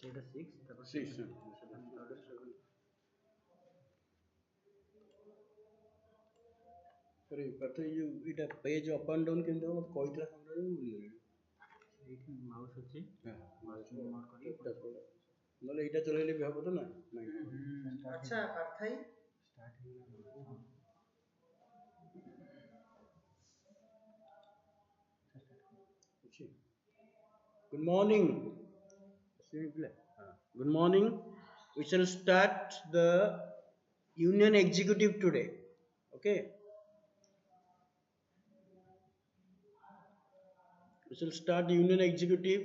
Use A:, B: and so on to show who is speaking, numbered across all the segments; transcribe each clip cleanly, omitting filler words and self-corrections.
A: সেটা 6 তারপর
B: 6 अरे पता है इटा पेज अप एंड डाउन केमते हम कइतला हमरा भूली गेली
A: এইখানে মাউস হচ্ছে
B: হ্যাঁ
A: মাউস নির্মাণ করি
B: নলে এটা চলাইলে কি হবে তো না
C: আচ্ছা পার্থাই
A: স্টার্ট হয়ে গেল
B: good morning good morning we shall start the union executive today okay we shall start the union executive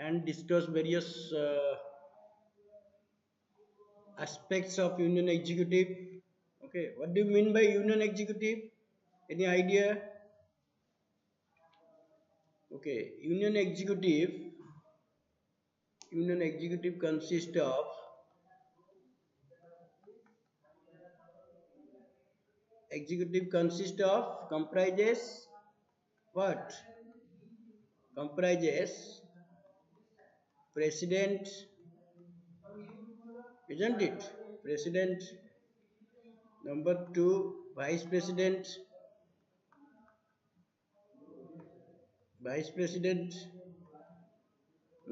B: and discuss various aspects of union executive. Okay, what do you mean by union executive? Any idea? Okay, union executive consists of comprises what? Comprises president, isn't it? President, number 2 vice president,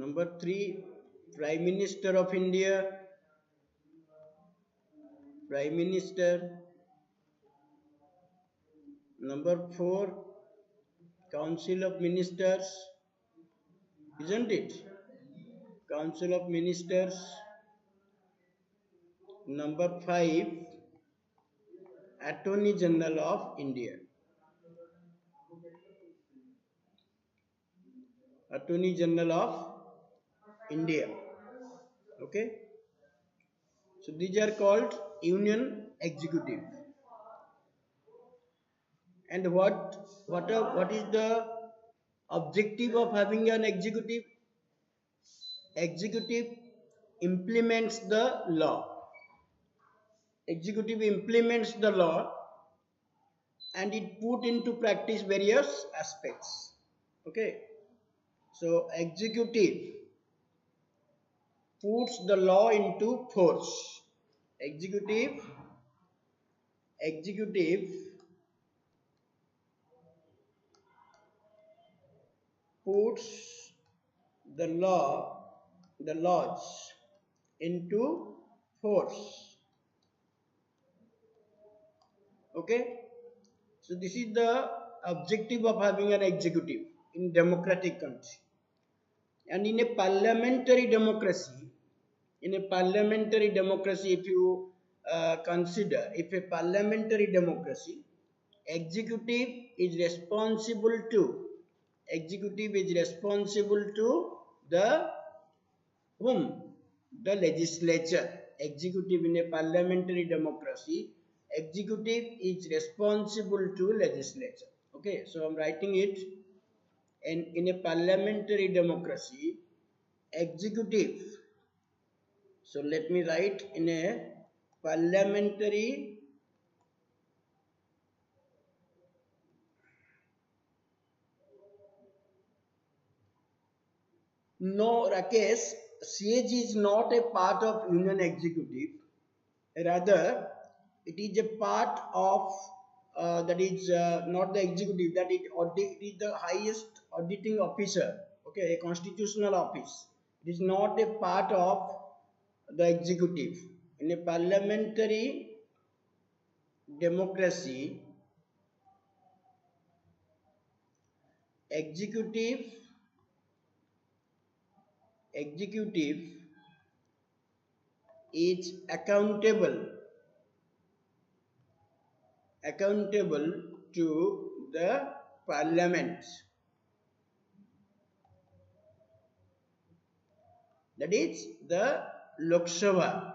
B: number 3 prime minister of India, number 4 council of ministers, isn't it? Council of ministers, number 5 attorney general of India, okay, so these are called union executive. And what is the objective of having an executive? Executive implements the law. Executive implements the law and it put into practice various aspects. Okay, so executive puts the law into force. Executive puts the laws into force. Okay, so this is the objective of having an executive in democratic country. And in a parliamentary democracy, if you consider, if a parliamentary democracy, executive is responsible to the whom? The legislature. Executive in a parliamentary democracy, executive is responsible to legislature. Okay, so I'm writing it. And in a parliamentary democracy, executive, so let me write, in a parliamentary no Rakesh, CAG is not a part of union executive, rather it is a part of that is not the executive, that it is the highest auditing officer, okay, a constitutional office. It is not a part of the executive. In a parliamentary democracy, executive is accountable to the parliament, that is the Lok Sabha.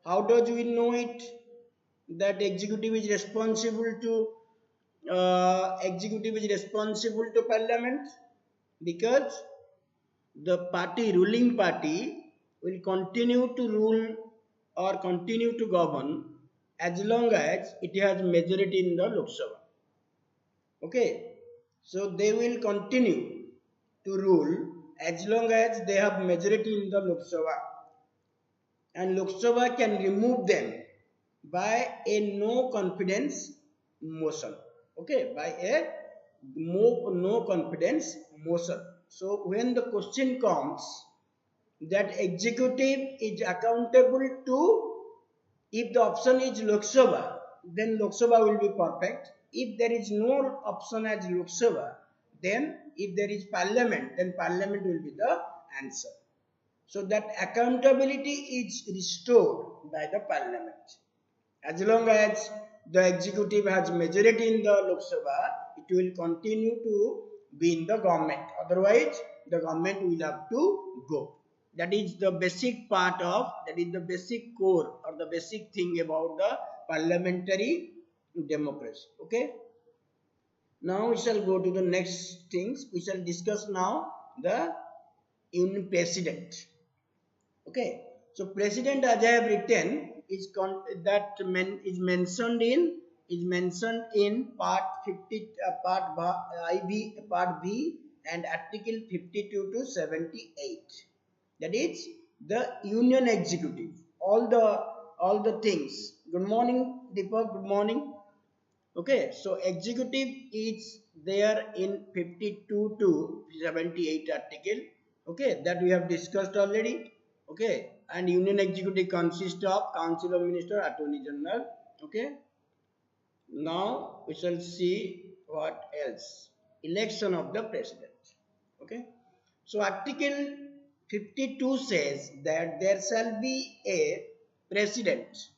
B: How does we know it that executive is responsible to parliament? Because the ruling party will continue to rule or continue to govern as long as it has majority in the Lok Sabha. Okay, so they will continue to rule as long as they have majority in the Lok Sabha, and Lok Sabha can remove them by a no confidence motion. Okay, by a no confidence motion. So when the question comes that executive is accountable to, if the option is Lok Sabha, then Lok Sabha will be perfect. If there is no option as Lok Sabha, then if there is parliament, then parliament will be the answer. So that accountability is restored by the parliament. As long as the executive has majority in the Lok Sabha, it will continue to be in the government. Otherwise, the government will have to go. That is the basic part of, that is the basic core or the basic thing about the parliamentary democracy. Okay. Now we shall go to the next things. We shall discuss now the union president. Okay. So president, as I have written, is mentioned in part 50, part B, and article 52 to 78. That is the union executive. All the things. Good morning, Deepak. Good morning. Okay, so executive is there in 52 to 78 article. Okay, that we have discussed already. Okay, and union executive consists of council of minister, attorney general. Okay, now we shall see what else. Election of the president. Okay, so article 52 says that there shall be a president.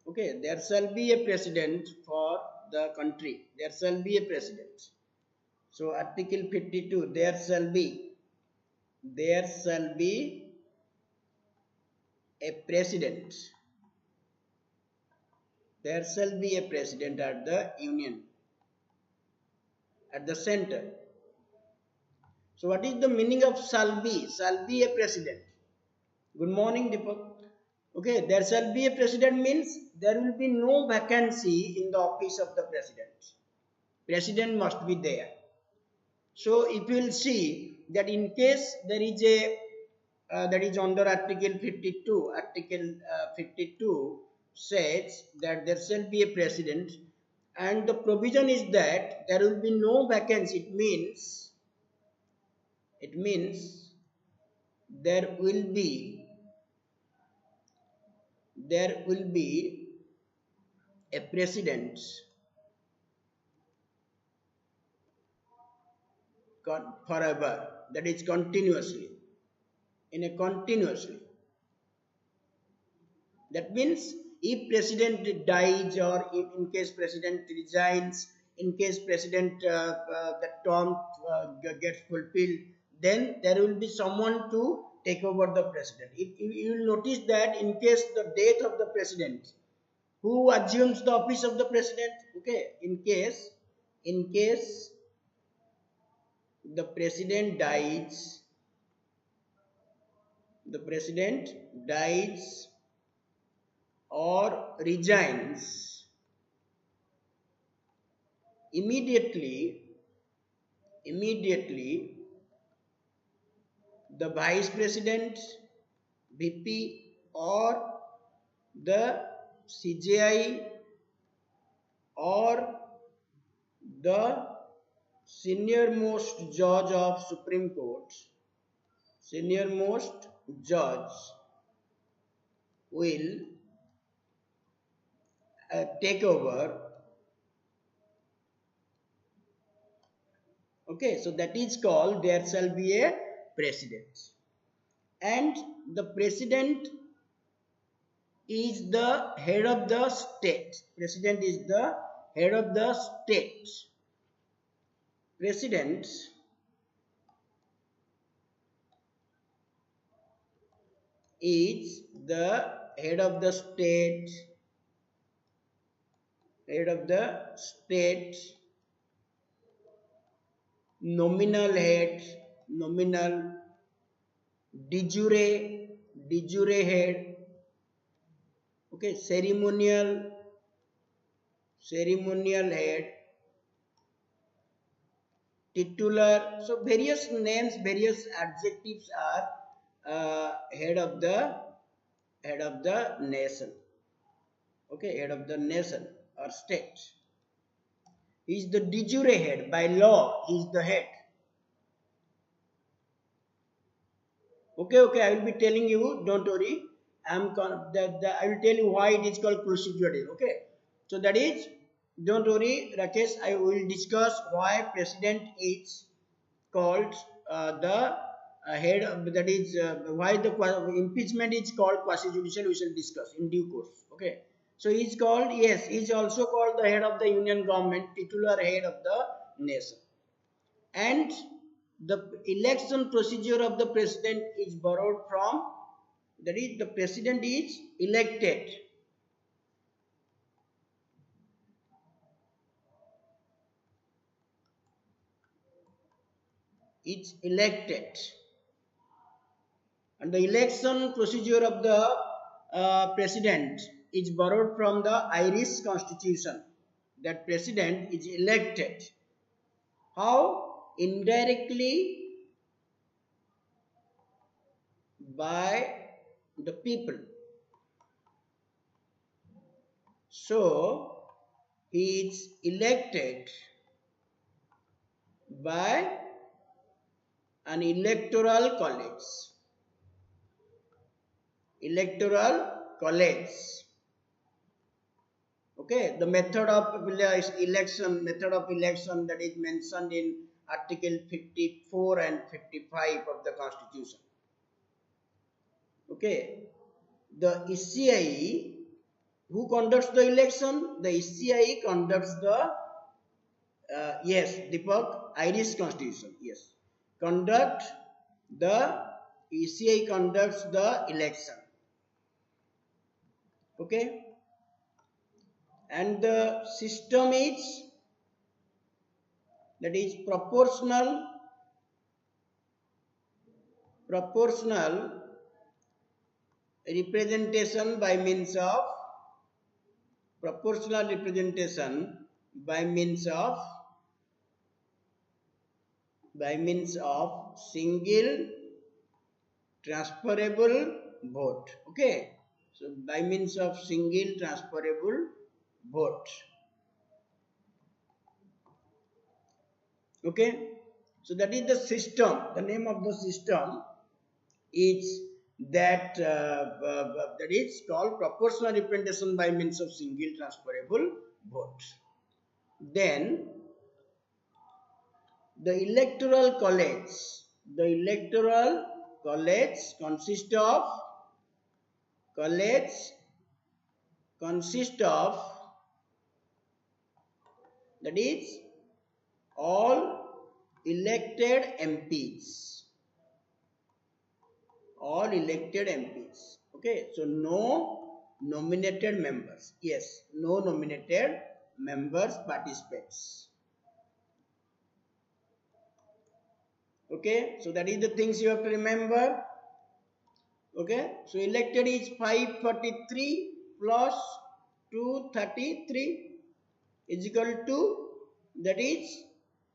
B: Okay, there shall be a president for the country. There shall be a president. So article 52, there shall be a president. There shall be a president at the union, at the center. So what is the meaning of shall be? Shall be a president. Good morning, Deepak. Okay, there shall be a president means there will be no vacancy in the office of the president. President must be there. So if you will see that in case there is a that is under article 52, article 52 says that there shall be a president, and the provision is that there will be no vacancy. It means there will be a president forever, that is continuously, that means if president dies, or in case president resigns, in case president the term gets fulfilled, then there will be someone to take over the president. You will notice that in case the death of the president, who assumes the office of the president? Okay, in case the president dies or resigns, immediately the vice president, VP, or the CJI, or the senior most judge of Supreme Court, will take over. Okay, so that is called there shall be a president, and the president is the head of the state. President is the head of the state. President is the head of the state, nominal head, de jure head, okay, ceremonial head, titular. So various names, various adjectives are head of the nation. Okay, head of the nation or state. He is the de jure head. By law, he is the head. Okay, I will be telling you, don't worry. I will tell you why it is called procedural. Okay, so that is, don't worry, Rakesh. I will discuss why president is called the head of, that is why the impeachment is called quasi judicial. We shall discuss in due course. Okay, so he is called, yes, he is also called the head of the union government, titular head of the nation. And the election procedure of the president is borrowed from, that is, the president is elected. It's elected. And the election procedure of the president is borrowed from the Irish constitution. That president is elected. How? Indirectly by the people. So he is elected by an electoral college. Okay, the method of election that is mentioned in Article 54 and 55 of the Constitution. Okay, the ECI, who conducts the election? The ECI conducts the yes, Deepak, Irish Constitution. Yes, ECI conducts the election. Okay, and the system is, that is, proportional representation by means of single transferable vote. Okay, so by means of single transferable vote. Okay, so that is the system. The name of the system is that that is called proportional representation by means of single transferable vote. Then the electoral college consists of that is all elected MPs. Okay, so no nominated members. Yes, no nominated members participates. Okay, so that is the things you have to remember. Okay, so elected is 543 plus 233 is equal to, that is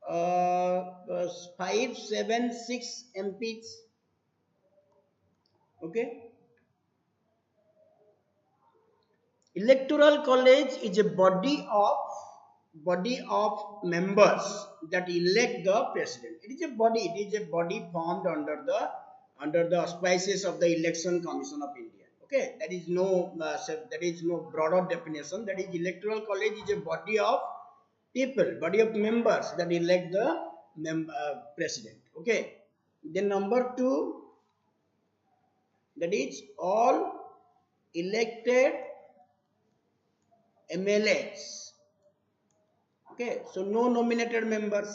B: 576 MPs. Okay, electoral college is a body of members that elect the president. It is a body formed under the auspices of the Election Commission of India. Okay, that is no broader definition. That is, electoral college is a body of members that elect the president. Okay, then number 2, that is all elected MLAs. Okay, so no nominated members.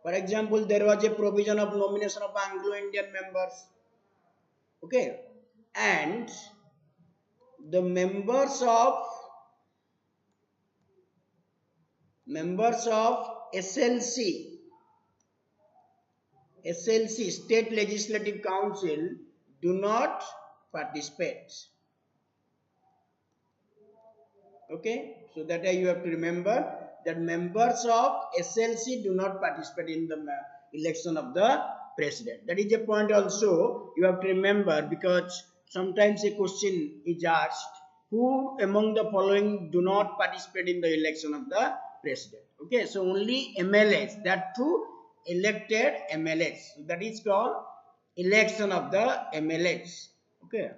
B: For example, there was a provision of nomination of Anglo-Indian members. Okay, and the members of SLC, State Legislative Council, do not participate. Okay, so that you have to remember that members of SLC do not participate in the election of the president. That is a point also you have to remember, because sometimes a question is asked, who among the following do not participate in the election of the president? Okay, so only MLAs, that too elected MLAs. So that is called election of the MLAs. Okay.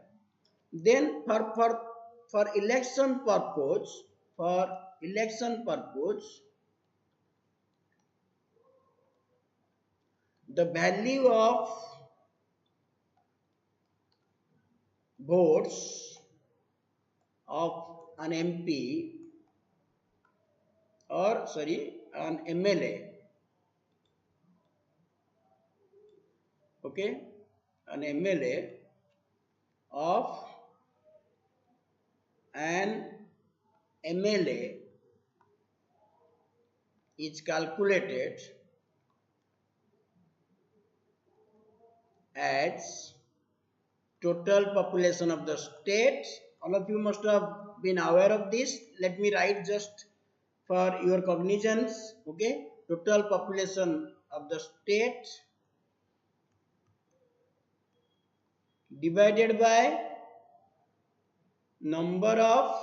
B: Then for election purpose, for election purpose, the value of votes of an MP, or sorry, an MLA, okay, an MLA of an MLA is calculated as total population of the state. All of you must have been aware of this. Let me write just for your cognizance. Okay, total population of the state divided by number of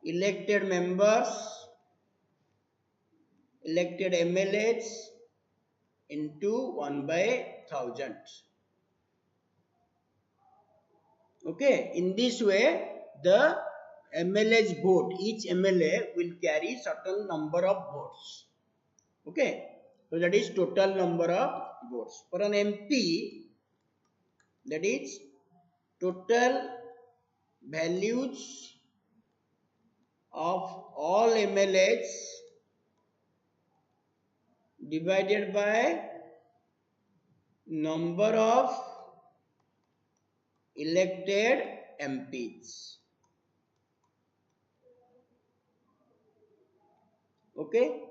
B: elected members, elected MLAs into 1 by 1000. Okay, in this way the MLA's vote, each MLA will carry certain number of votes. Okay, so that is total number of votes. For an MP, that is total values of all MLAs divided by number of elected MPs. Okay,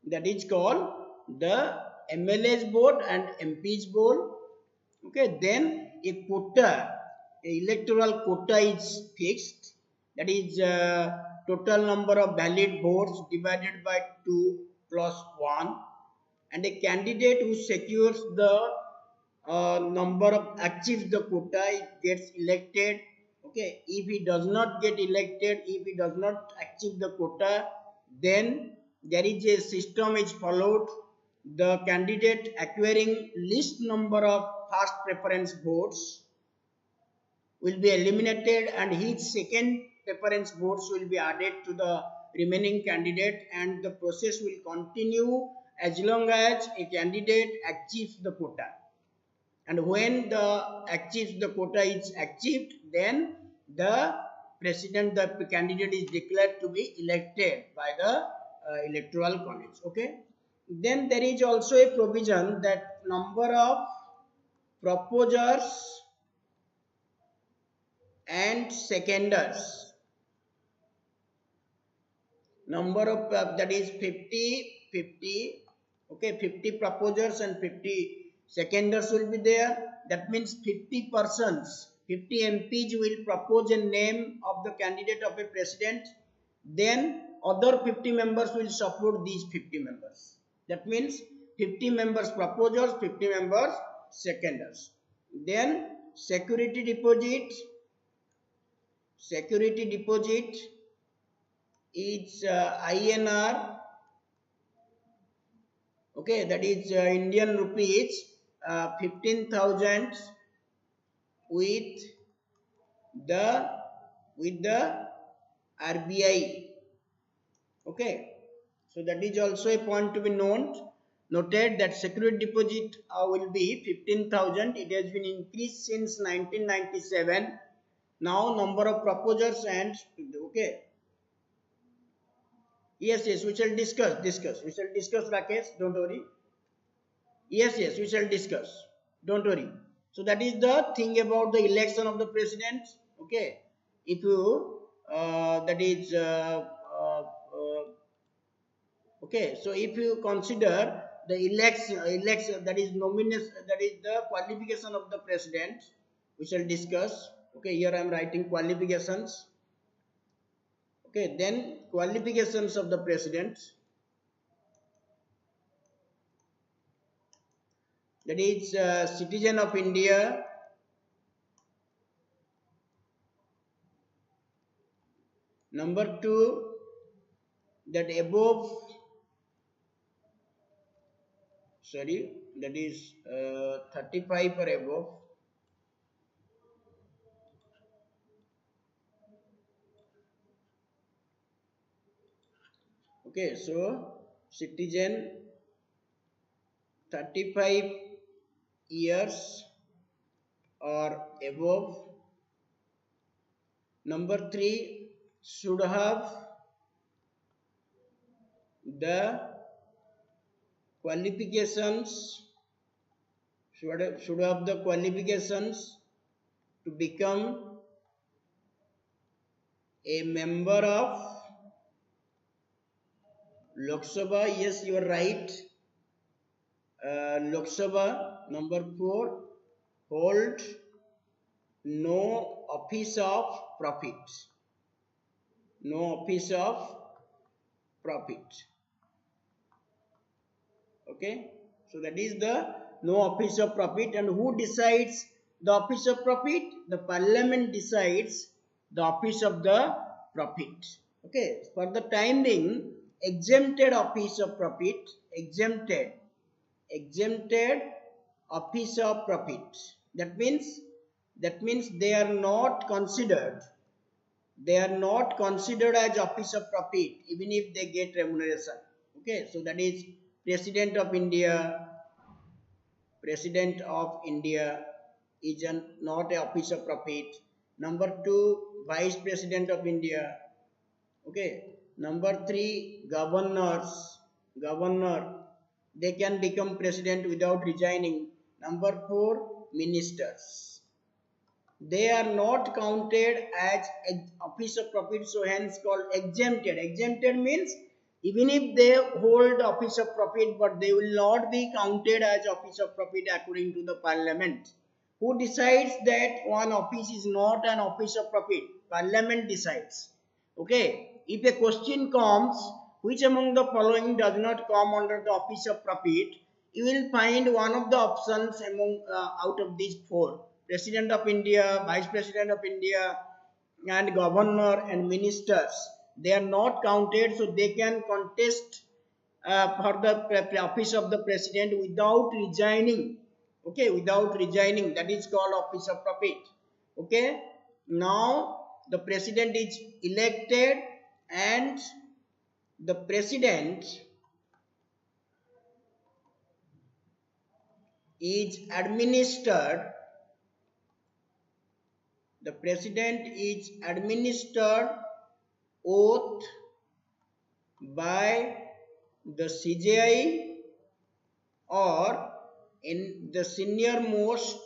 B: that is called the MLA's vote and MP's vote. Okay, then a quota, a electoral quota is fixed. That is total number of valid votes divided by 2 plus 1, and a candidate who secures the number of achieves the quota gets elected. Okay, if he does not get elected, if he does not achieve the quota, then there is a system is followed. The candidate acquiring least number of first preference votes will be eliminated, and his second preference votes will be added to the remaining candidate, and the process will continue as long as a candidate achieves the quota. And when the achieves the quota is achieved, then the president, the candidate is declared to be elected by the electoral college. Okay, then there is also a provision that number of proposers and seconders, number of that is 50. Okay, 50 proposers and 50 seconders will be there. That means 50 persons, 50 MPs will propose a name of the candidate of a president, then other 50 members will support these 50 members. That means 50 members proposers, 50 members seconders. Then security deposit is INR. Okay, that is Indian rupees 15,000 with the RBI. Okay, so that is also a point to be noted that security deposit will be 15,000. It has been increased since 1997. Now number of proposers and okay. Yes, we shall discuss. We shall discuss, Rakesh. Don't worry. Yes, we shall discuss. Don't worry. So that is the thing about the election of the president. Okay, if you that is okay. So if you consider the election that is nomination, that is the qualification of the president, we shall discuss. Okay, here I am writing qualifications. Okay, then qualifications of the president. That is citizen of India, number 2, that above, that is 35 or above. Okay, so citizen 35 years or above. Number 3, should have the qualifications, should have the qualifications to become a member of Lok Sabha. Yes, you are right. Lok Sabha. Number 4, hold no office of profit. No office of profit. Okay, so that is the no office of profit. And who decides the office of profit? The parliament decides the office of the profit. Okay, for the time being, exempted office of profit, exempted office of profit. That means they are not considered as office of profit even if they get remuneration. Okay, so that is president of India is not a office of profit. Number 2, vice president of India. Okay, number 3, governor, they can become president without resigning. Number 4, ministers, they are not counted as office of profit, so hence called exempted. Exempted means even if they hold office of profit, but they will not be counted as office of profit according to the parliament. Who decides that one office is not an office of profit? Parliament decides. Okay, if a question comes, which among the following does not come under the office of profit, you will find one of the options among out of these 4: president of India, vice president of India, and governor and ministers. They are not counted, so they can contest for the office of the president without resigning. Okay, without resigning, that is called office of profit. Okay, now the president is elected and the president is administered oath by the CJI or in the senior most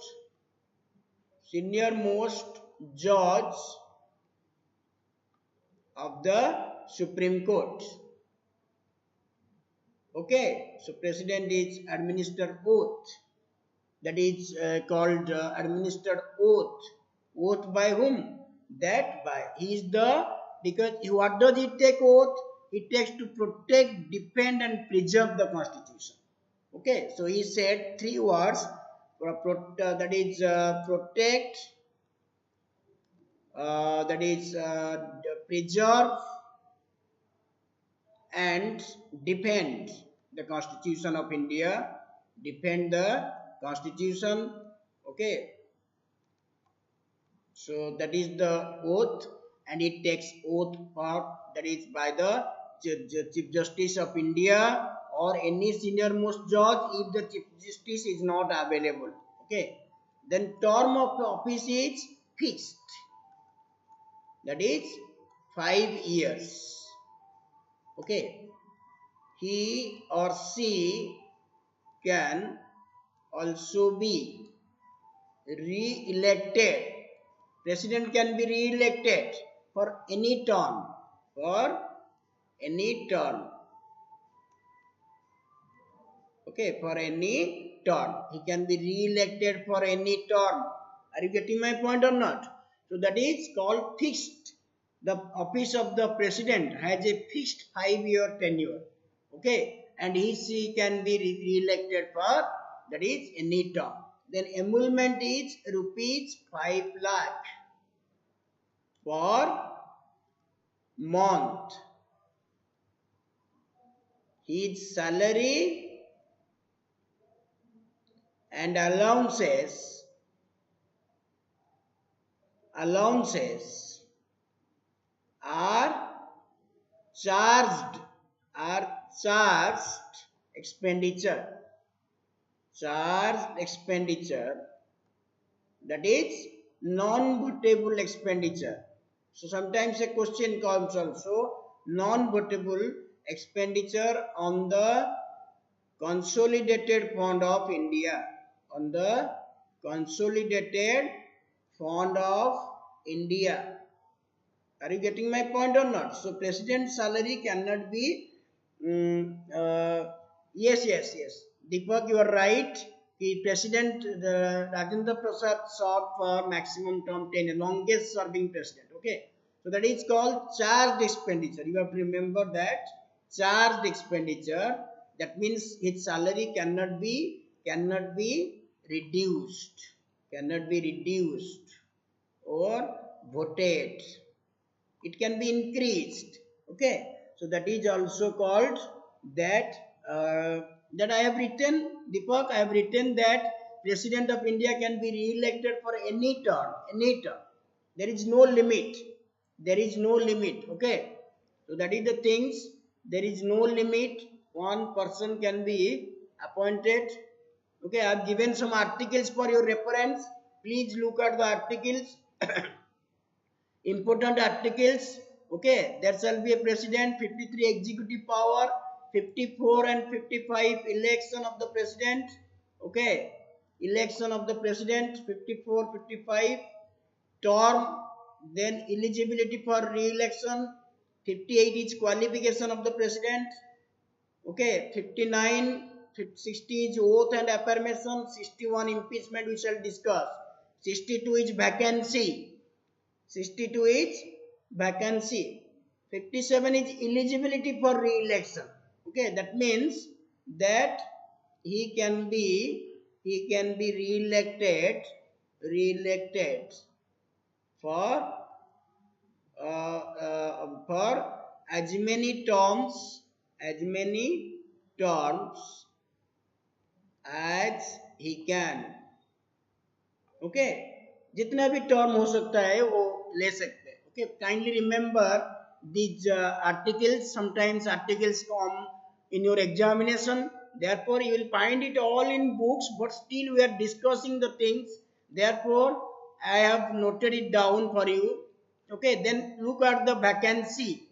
B: judge of the Supreme Court. Okay, so president is administered oath. That is called administered oath. Oath by whom? That by he is the, because what does he take oath? He takes to protect, defend, and preserve the Constitution. Okay, so he said 3 words. That is protect. That is preserve and defend the Constitution of India. Defend the Constitution. Okay, so that is the oath, and it takes oath for, that is by the Chief Justice of India or any senior most judge if the Chief Justice is not available. Okay, then term of office is fixed. That is 5 years. Okay, he or she can also be re-elected. President can be re-elected for any term. Okay, for any term. He can be re-elected for any term. Are you getting my point or not? So that is called fixed. The office of the president has a fixed 5-year tenure. Okay, and she can be re-elected for, that is, any term. Then emolument is rupees 5 lakh per month. His salary and allowances are charged charged expenditure, that is non-votable expenditure. So sometimes a question comes also, non-votable expenditure on the consolidated fund of India, on the consolidated fund of India. Are you getting my point or not? So president's salary cannot be, yes. Deepak, you are right. The president, the Rajendra Prasad sought for maximum term 10, longest serving president. Okay. So that is called charged expenditure. You have to remember that charged expenditure. That means his salary cannot be reduced, or voted. It can be increased. Okay, so that is also called that. That I have written, Deepak, I have written that President of India can be re-elected for any term. There is no limit. Okay, so that is the things. There is no limit. One person can be appointed. Okay, I have given some articles for your reference. Please look at the articles. Important articles. Okay, there shall be a president, 53 executive power, 54 and 55 election of the president. Okay, election of the president, 54, 55 term. Then eligibility for re-election, 58 is qualification of the president. Okay, 59, 60 is oath and affirmation, 61 impeachment we shall discuss, 62 is vacancy. 62 is vacancy. 57 is eligibility for re-election. Okay, that means that he can be re-elected for as many terms as he can. Okay, जितना भी term हो सकता है वो ले सकते हैं. Okay, kindly remember these articles. Sometimes articles come in your examination, therefore you will find it all in books, but still we are discussing the things, therefore I have noted it down for you. Okay, then look at the vacancy.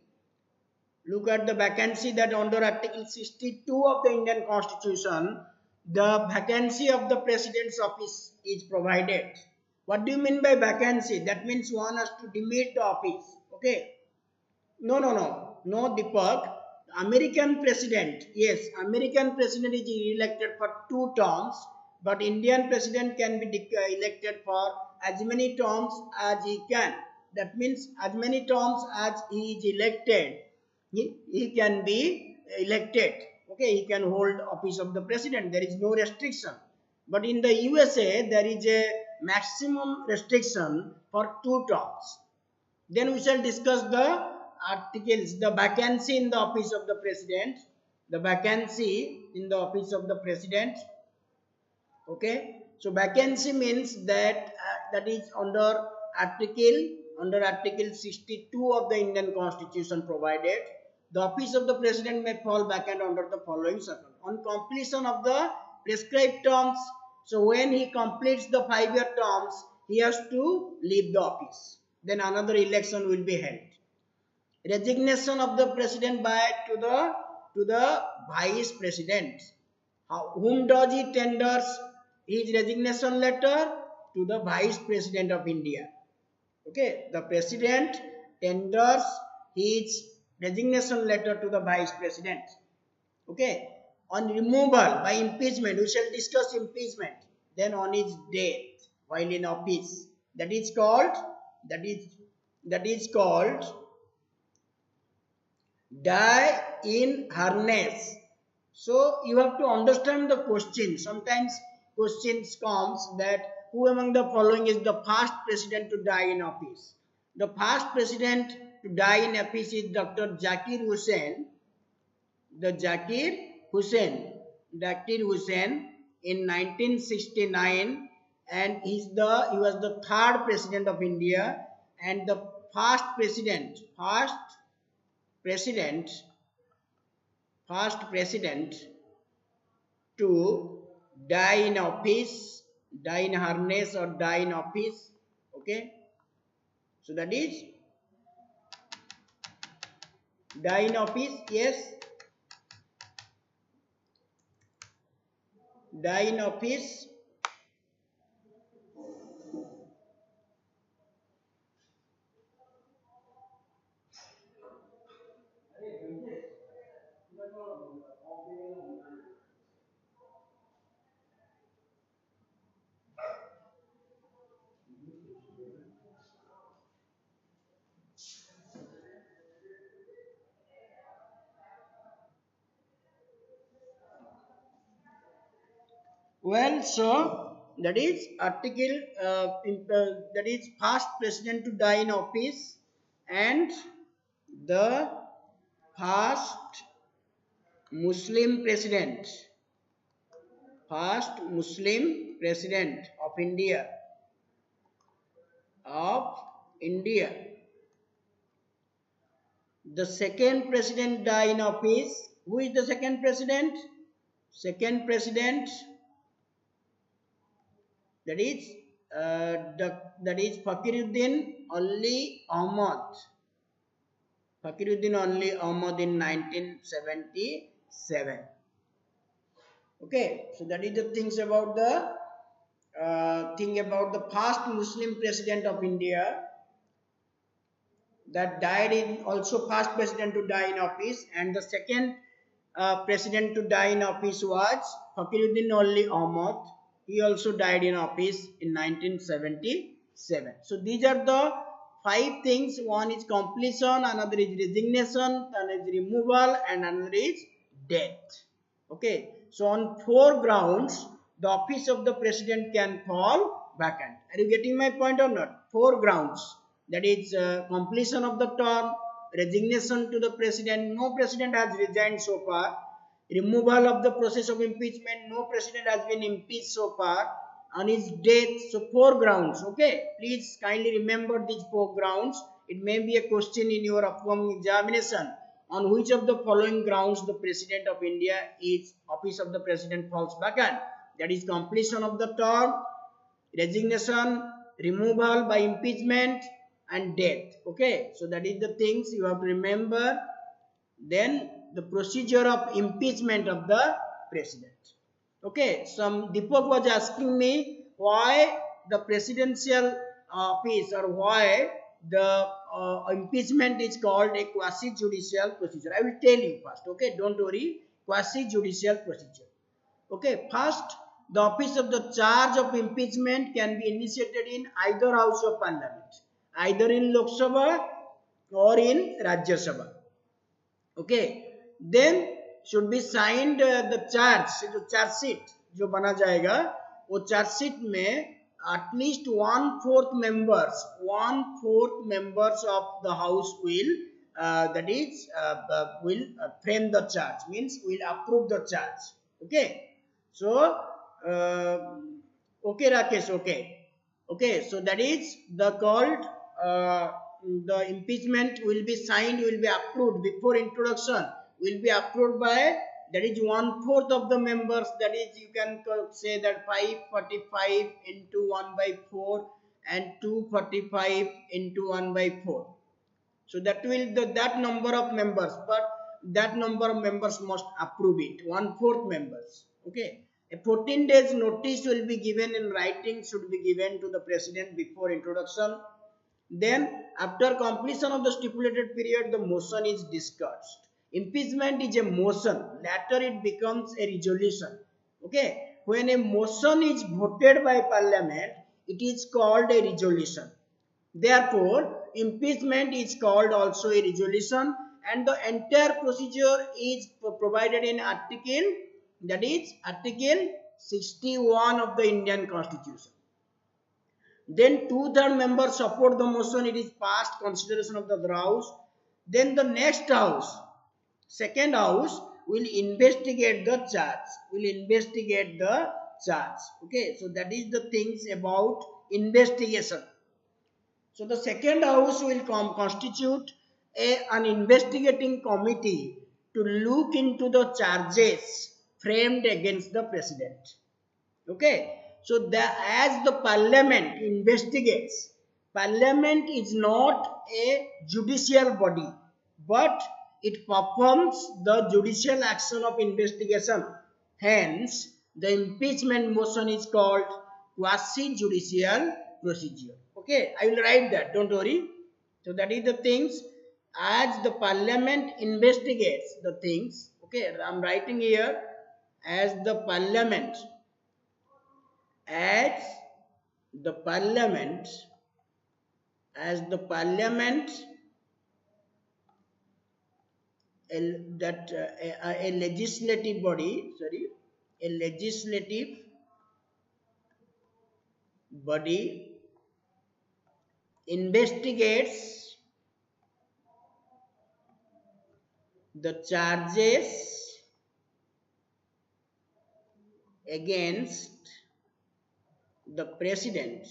B: That under article 62 of the Indian Constitution, the vacancy of the president's office is provided. What do you mean by vacancy? That means one has to demit the office. Okay, no, Deepak. American president, yes, American president is elected for 2 terms, but Indian president can be elected for as many terms as he can. That means as many terms as he is elected, he can be elected. Okay, he can hold office of the president. There is no restriction. But in the USA, there is a maximum restriction for 2 terms. Then we shall discuss the articles, the vacancy in the office of the president. Okay, so vacancy means that that is under article 62 of the Indian Constitution provided. The office of the president may fall vacant under the following circumstances: on completion of the prescribed terms. So when he completes the 5-year terms, he has to leave the office. Then another election will be held. Resignation of the president to the vice president. Whom does he tenders his resignation letter? To the vice president of India. Okay, the president tenders his resignation letter to the vice president. Okay, on removal by impeachment, we shall discuss impeachment. Then on his death while in office, that is that is called die in harness. So you have to understand the question. Sometimes questions comes that who among the following is the first president to die in office? The first president to die in office is Dr. Zakir Hussain. The Zakir Hussain in 1969, and he was the third president of India and the president first president to die in office, die in harness or die in office. Okay, so that is die in office. Yes, die in office. Well, so that is article that is first president to die in office and the first Muslim president, first Muslim president of India. The second president die in office. Who is the second president? Second president, that is that is Fakiruddin Ali Ahmad. Fakiruddin Ali Ahmad in 1977. Okay, so that is the things about the first Muslim president of India that died in, also first president to die in office, and the second president to die in office was Fakiruddin Ali Ahmad. He also died in office in 1977. So these are the 5 things. One is completion, another is resignation, another is removal, and another is death. Okay, so on 4 grounds the office of the president can fall vacant. Are you getting my point or not? 4 grounds, that is completion of the term, resignation to the president, no president has resigned so far, removal of the process of impeachment, no president has been impeached so far, on his death. So 4 grounds. Okay, please kindly remember these 4 grounds. It may be a question in your upcoming examination. On which of the following grounds the president of India is office of the president falls vacant? That is completion of the term, resignation, removal by impeachment, and death. Okay, so that is the things you have to remember. Then the procedure of impeachment of the president. Okay, some Deepak was asking me why the presidential office or why the impeachment is called a quasi-judicial procedure. I will tell you first. Okay, don't worry. Quasi-judicial procedure. Okay, first, the office of the charge of impeachment can be initiated in either house of parliament, either in Lok Sabha or in Rajya Sabha. Okay, then should be signed the charge sheet जो बना जाएगा वो charge sheet में at least 1/4 members of the house will will frame the charge, means will approve the charge. Okay, so okay Rakesh, okay, so that is the called the impeachment will be signed, will be approved before introduction, will be approved by, that is 1/4 of the members, that is you can say that 545 into 1/4 and 245 into 1/4. So that will that number of members, but that number of members must approve it, 1/4 members. Okay, a 14 days notice will be given in writing, should be given to the president before introduction. Then after completion of the stipulated period, the motion is discussed. Impeachment is a motion, later it becomes a resolution. Okay, when a motion is voted by parliament, it is called a resolution. Therefore, impeachment is called also a resolution, and the entire procedure is provided in article, that is article 61 of the Indian Constitution. Then two-thirds members support the motion, it is passed consideration of the house. Then the next house, second house, will investigate the charge, okay. So that is the things about investigation. So the second house will constitute an investigating committee to look into the charges framed against the president. Okay, so as the parliament investigates, parliament is not a judicial body, but it performs the judicial action of investigation. Hence, the impeachment motion is called quasi-judicial procedure. Okay, I will write that, don't worry. So that is the things, as the parliament investigates the things. Okay, I am writing here, as the parliament as the parliament a legislative body, investigates the charges against the president,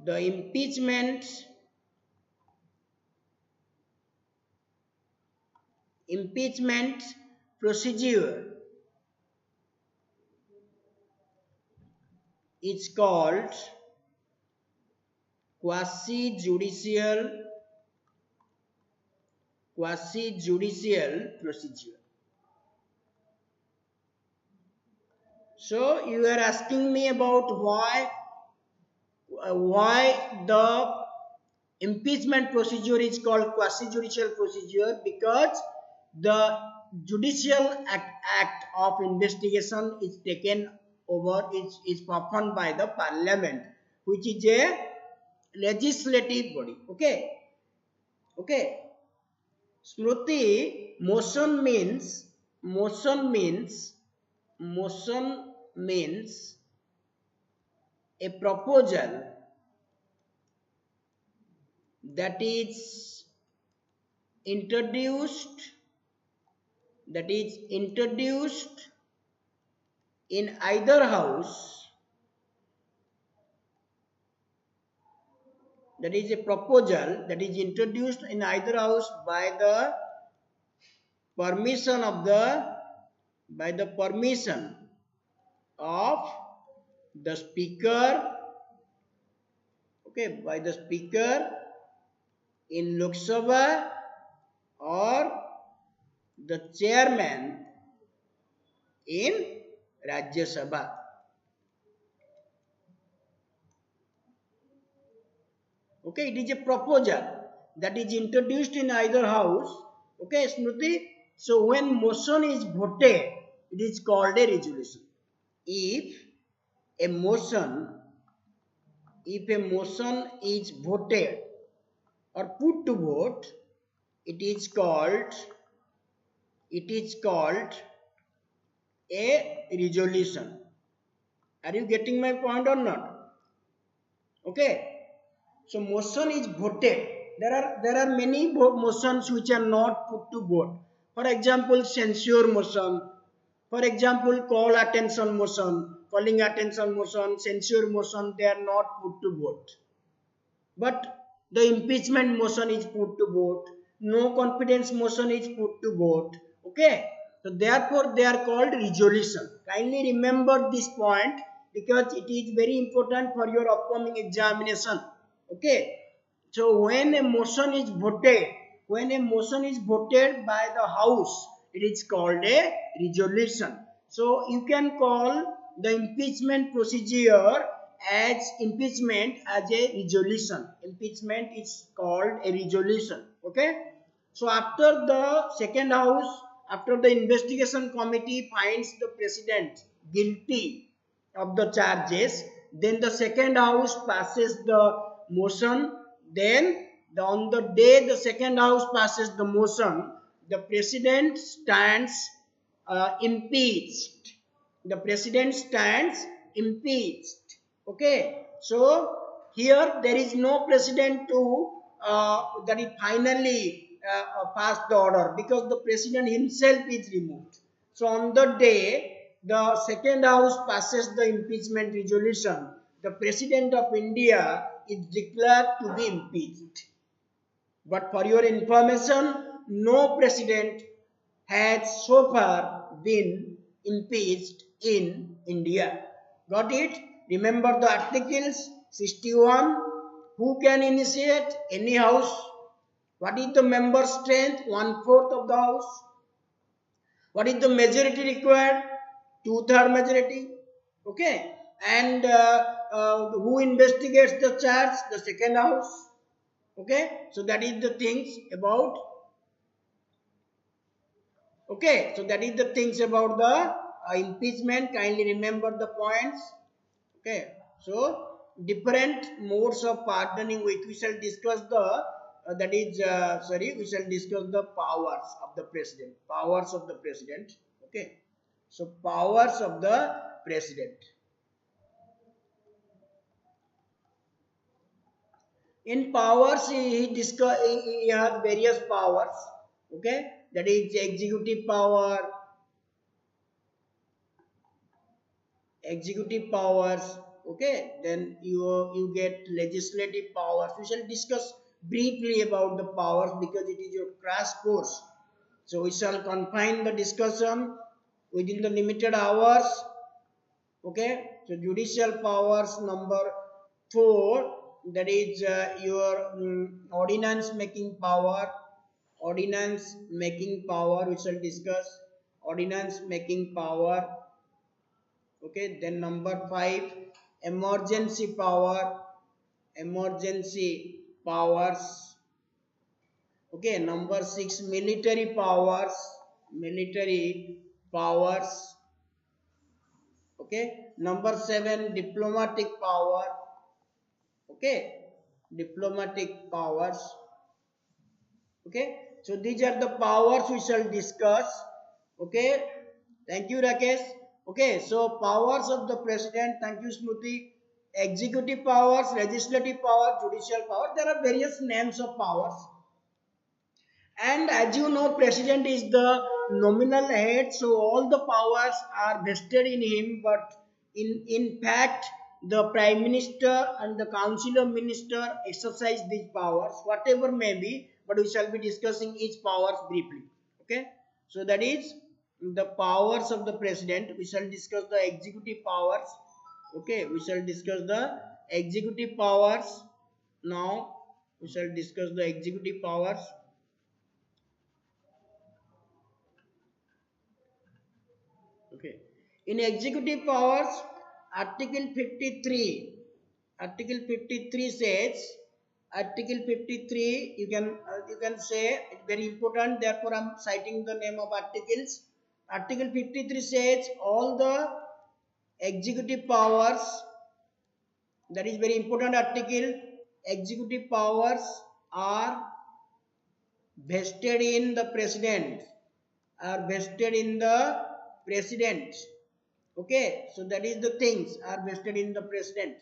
B: the impeachment procedure is called quasi-judicial procedure. So you are asking me about why the impeachment procedure is called quasi-judicial procedure, because the judicial act of investigation is taken over, is performed by the parliament, which is a legislative body. Okay. Smruti, motion means a proposal that is introduced in either house, that is a proposal that is introduced in either house by the permission of the speaker, okay, by the speaker in Lok Sabha or the chairman in Rajya Sabha. Okay, it is a proposal that is introduced in either house. Okay, Smruti. So when motion is voted, it is called a resolution. If a motion is voted or put to vote, it is called a resolution. Are you getting my point or not? Okay. So motion is voted. There are many motions which are not put to vote. For example, censure motion. For example, calling attention motion, censure motion, they are not put to vote. But the impeachment motion is put to vote. No confidence motion is put to vote. Okay. So therefore, they are called resolution. Kindly remember this point, because it is very important for your upcoming examination. Okay. So when a motion is voted by the house, it is called a resolution. So you can call the impeachment procedure as impeachment as a resolution. Impeachment is called a resolution. Okay. So after the second house, after the investigation committee finds the president guilty of the charges, then the second house passes the motion, then on the day the second house passes the motion, the president stands impeached. The president stands impeached. Okay, so here there is no president to that is finally pass the order, because the president himself is removed. So on the day the second house passes the impeachment resolution, the president of India is declared to be impeached. But for your information, no president has so far been impeached in India. Got it? Remember the articles 61. Who can initiate? Any house. What is the member strength? 1/4 of the house. What is the majority required? 2/3 majority. Okay. And who investigates the charge? The second house. Okay. So that is the things about. Okay. So that is the things about the impeachment. Kindly remember the points. Okay. So different modes of pardoning, which we shall discuss the we shall discuss the powers of the president. Powers of the president. Okay. So powers of the president. In powers, he has various powers. Okay. That is executive power, executive powers. Okay, then you get legislative powers. We shall discuss briefly about the powers because it is your crash course, so we shall confine the discussion within the limited hours. Okay, so judicial powers number 4, that is your ordinance making power. Ordinance making power we shall discuss. Ordinance making power. Okay, then number 5, emergency power. Emergency powers. Okay, number 6, military powers. Military powers. Okay, number 7, diplomatic power. Okay, diplomatic powers. Okay, so these are the powers we shall discuss. Okay, thank you, Rakesh. Okay, so powers of the president. Thank you, Smruti. Executive powers, legislative power, judicial power. There are various names of powers. And as you know, president is the nominal head, so all the powers are vested in him. But in fact, the prime minister and the council of minister exercise these powers, whatever may be. But we shall be discussing each powers briefly. Okay, so that is the powers of the president. We shall discuss the executive powers. Okay, we shall discuss the executive powers. Now we shall discuss the executive powers. Okay. In executive powers, Article 53. Article 53 says, Article 53, you can say it's very important. Therefore, I am citing the name of articles. Article 53 says all the executive powers. That is very important article. Executive powers are vested in the president. Are vested in the president. Okay, so that is the things are vested in the president.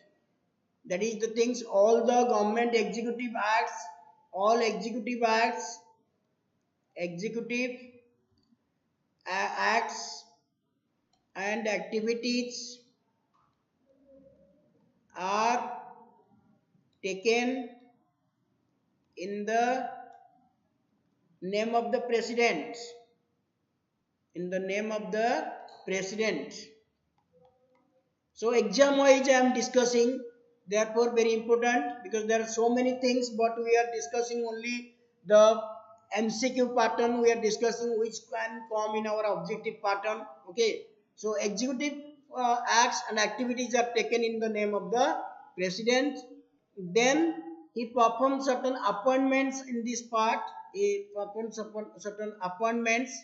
B: That is the things, all the government executive acts, all executive acts, executive acts and activities are taken in the name of the president. In the name of the president. So exam wise I am discussing, therefore very important, because there are so many things, but we are discussing only the MCQ pattern. We are discussing which can come in our objective pattern. Okay, so executive acts and activities are taken in the name of the president. Then he performs certain appointments in this part. He performs certain appointments.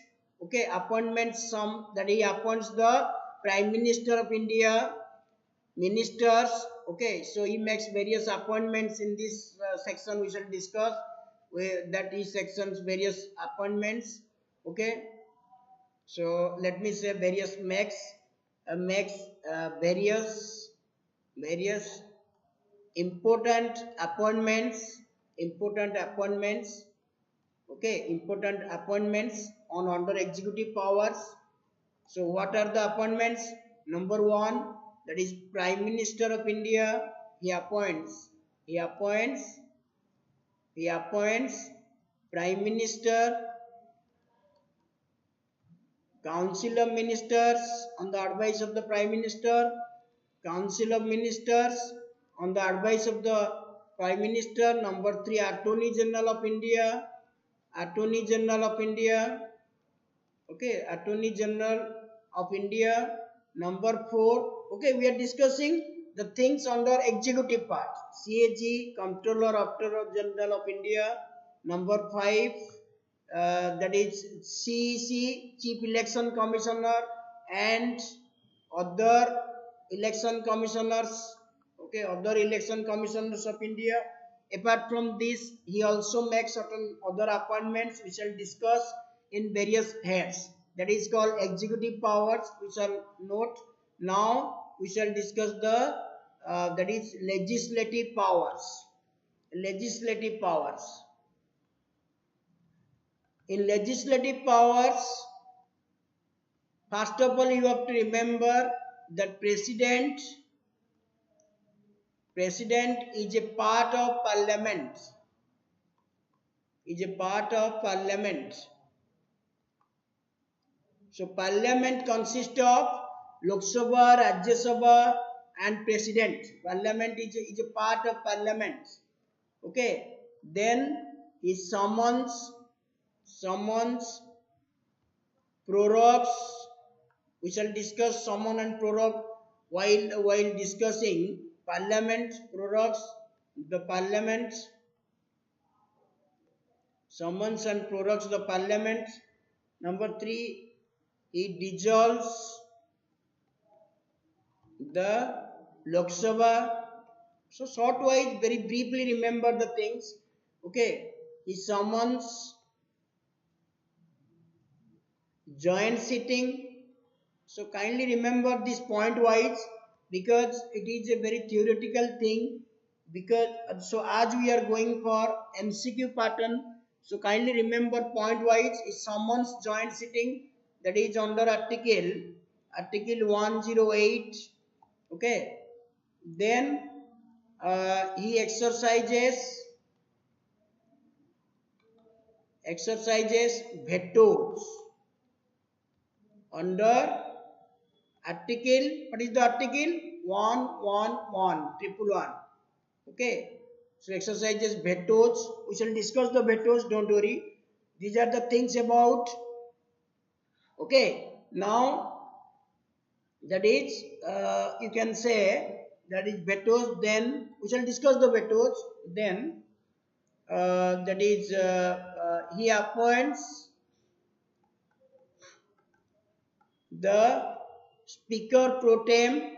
B: Okay, appointments, some that he appoints the Prime Minister of India, ministers. Okay, so he makes various appointments in this section. We shall discuss that is sections various appointments. Okay, so let me say various makes various important appointments. Okay, important appointments on under executive powers. So what are the appointments? Number one, that is Prime Minister of India. He appoints Prime Minister, Council of Ministers on the advice of the Prime Minister, Council of Ministers on the advice of the Prime Minister. Number three, Attorney General of India, Attorney General of India. Okay, Attorney General of India. Number four, okay, we are discussing the things under executive part. CAG, Comptroller General of India. Number five, that is CEC, Chief Election Commissioner, and other election commissioners. Okay, other election commissioners of India. Apart from this, he also makes certain other appointments we shall discuss in various heads. That is called executive powers. We shall note. Now we shall discuss the that is legislative powers. Legislative powers. In legislative powers, first of all, you have to remember that president is a part of parliament. Is a part of parliament. So parliament consists of Lok Sabha, Rajya Sabha, and president. Parliament is a part of parliament. Okay. Then he summons, prorogues. We shall discuss summon and prorogue while discussing parliament prorogues. The parliament summons and prorogues the parliament. Number three, he dissolves the Lok Sabha. So short wise, very briefly remember the things. Okay, he summons joint sitting. So kindly remember this point wise because it is a very theoretical thing. Because so as we are going for MCQ pattern, so kindly remember point wise is summons joint sitting, that is under article 108. Okay, then he exercises vetoes under article. What is the article? 111. Okay, so exercises vetoes. We shall discuss the vetoes, don't worry. These are the things about. Okay, now that is you can say that is vetoes. Then we shall discuss the vetoes. Then that is he appoints the speaker pro tem.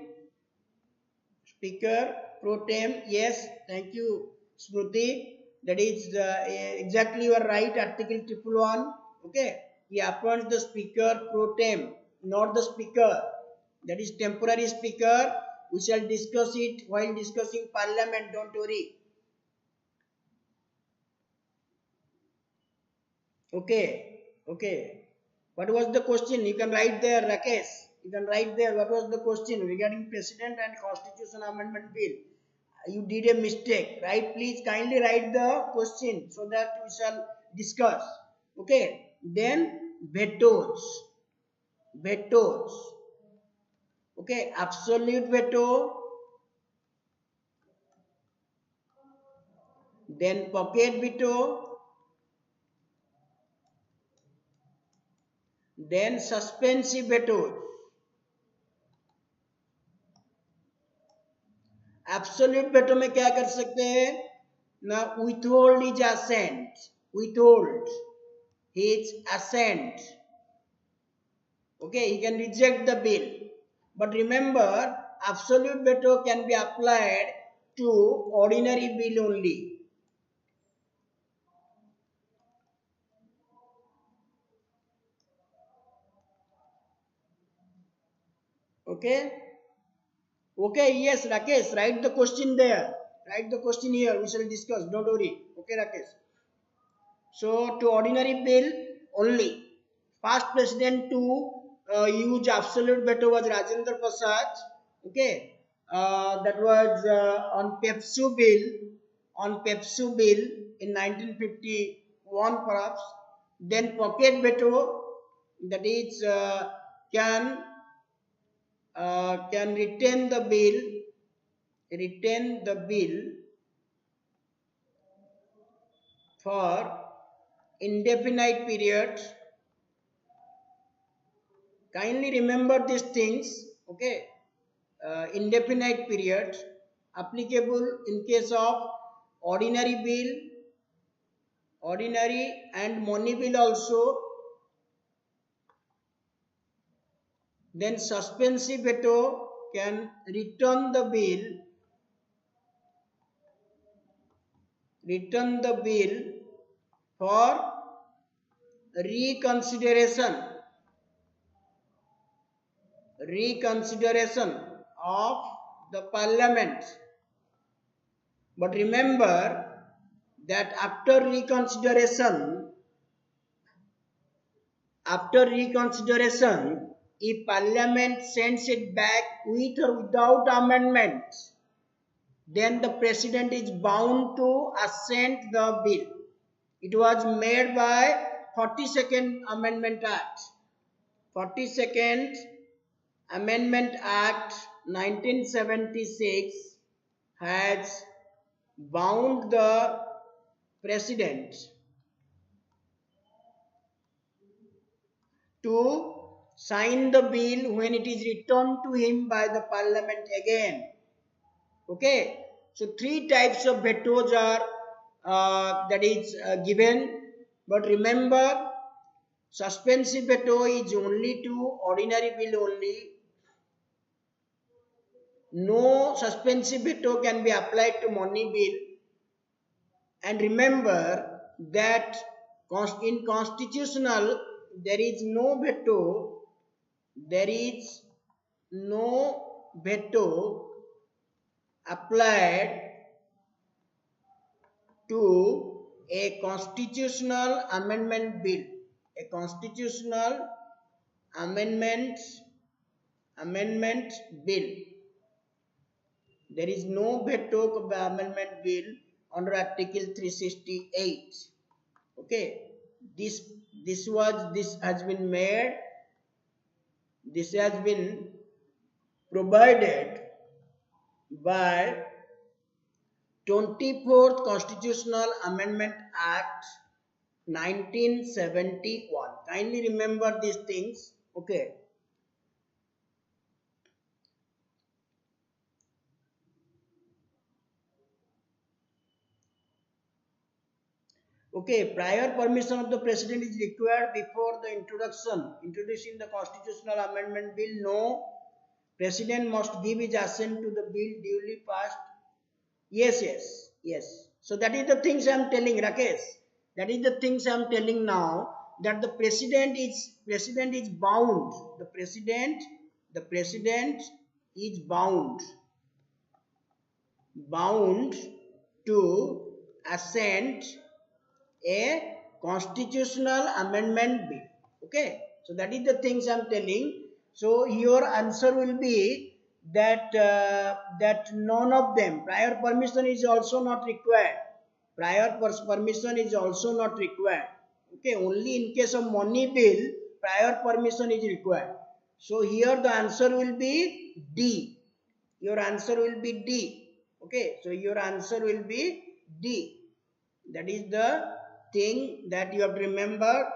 B: Yes, thank you, Smruti. That is exactly you are right. Article 111. Okay, he appoints the speaker pro tem, not the speaker. That is temporary speaker. We shall discuss it while discussing parliament. Don't worry. Okay. What was the question? You can write there, Rakesh. You can write there. What was the question regarding President and Constitution Amendment Bill? You did a mistake, right? Please kindly write the question so that we shall discuss. Okay. Then vetoes. Okay. Absolute veto. Then pocket veto. Then suspensive veto. Absolute veto में क्या कर सकते हैं ना, withhold his assent. Okay, he can reject the bill. But remember, absolute veto can be applied to ordinary bill only. Okay. Okay, yes, Rakesh, write the question there. Write the question here. We shall discuss. Don't worry. Okay, Rakesh. So, to ordinary bill only. First president to use absolute veto was Rajendra Prasad. Okay. That was on Pepsu bill. On Pepsu bill in 1951, perhaps. Then pocket veto, that is can retain the bill for indefinite period. Kindly remember these things. Okay. Indefinite period applicable in case of ordinary bill, ordinary and money bill also. Then suspensive veto can return the bill for reconsideration of the parliament. But remember that after reconsideration, if parliament sends it back with or without amendments, then the president is bound to assent the bill. It was made by 42nd Amendment Act. 42nd Amendment Act 1976 has bound the president to sign the bill when it is returned to him by the parliament again. Okay, so three types of vetoes are given, but remember, suspensive veto is only to ordinary bill only. No suspensive veto can be applied to money bill. And remember that in constitutional there is no veto applied to a constitutional amendment bill. A constitutional amendment bill. There is no veto amendment bill under Article 368. Okay, this has been provided by 24th Constitutional Amendment Act 1971. Kindly remember these things. Okay. Okay, prior permission of the president is required before the introducing the constitutional amendment bill. No, president must give his assent to the bill duly passed. Yes. So that is the things I am telling, Rakesh. That is the things I am telling now, that the president is bound. The president is bound to assent a constitutional amendment bill. Okay, so that is the things I am telling. So your answer will be that none of them. Prior permission is also not required. Okay, only in case of money bill, prior permission is required. So here the answer will be D. Your answer will be D. Okay, so your answer will be D. That is the thing that you have to remember.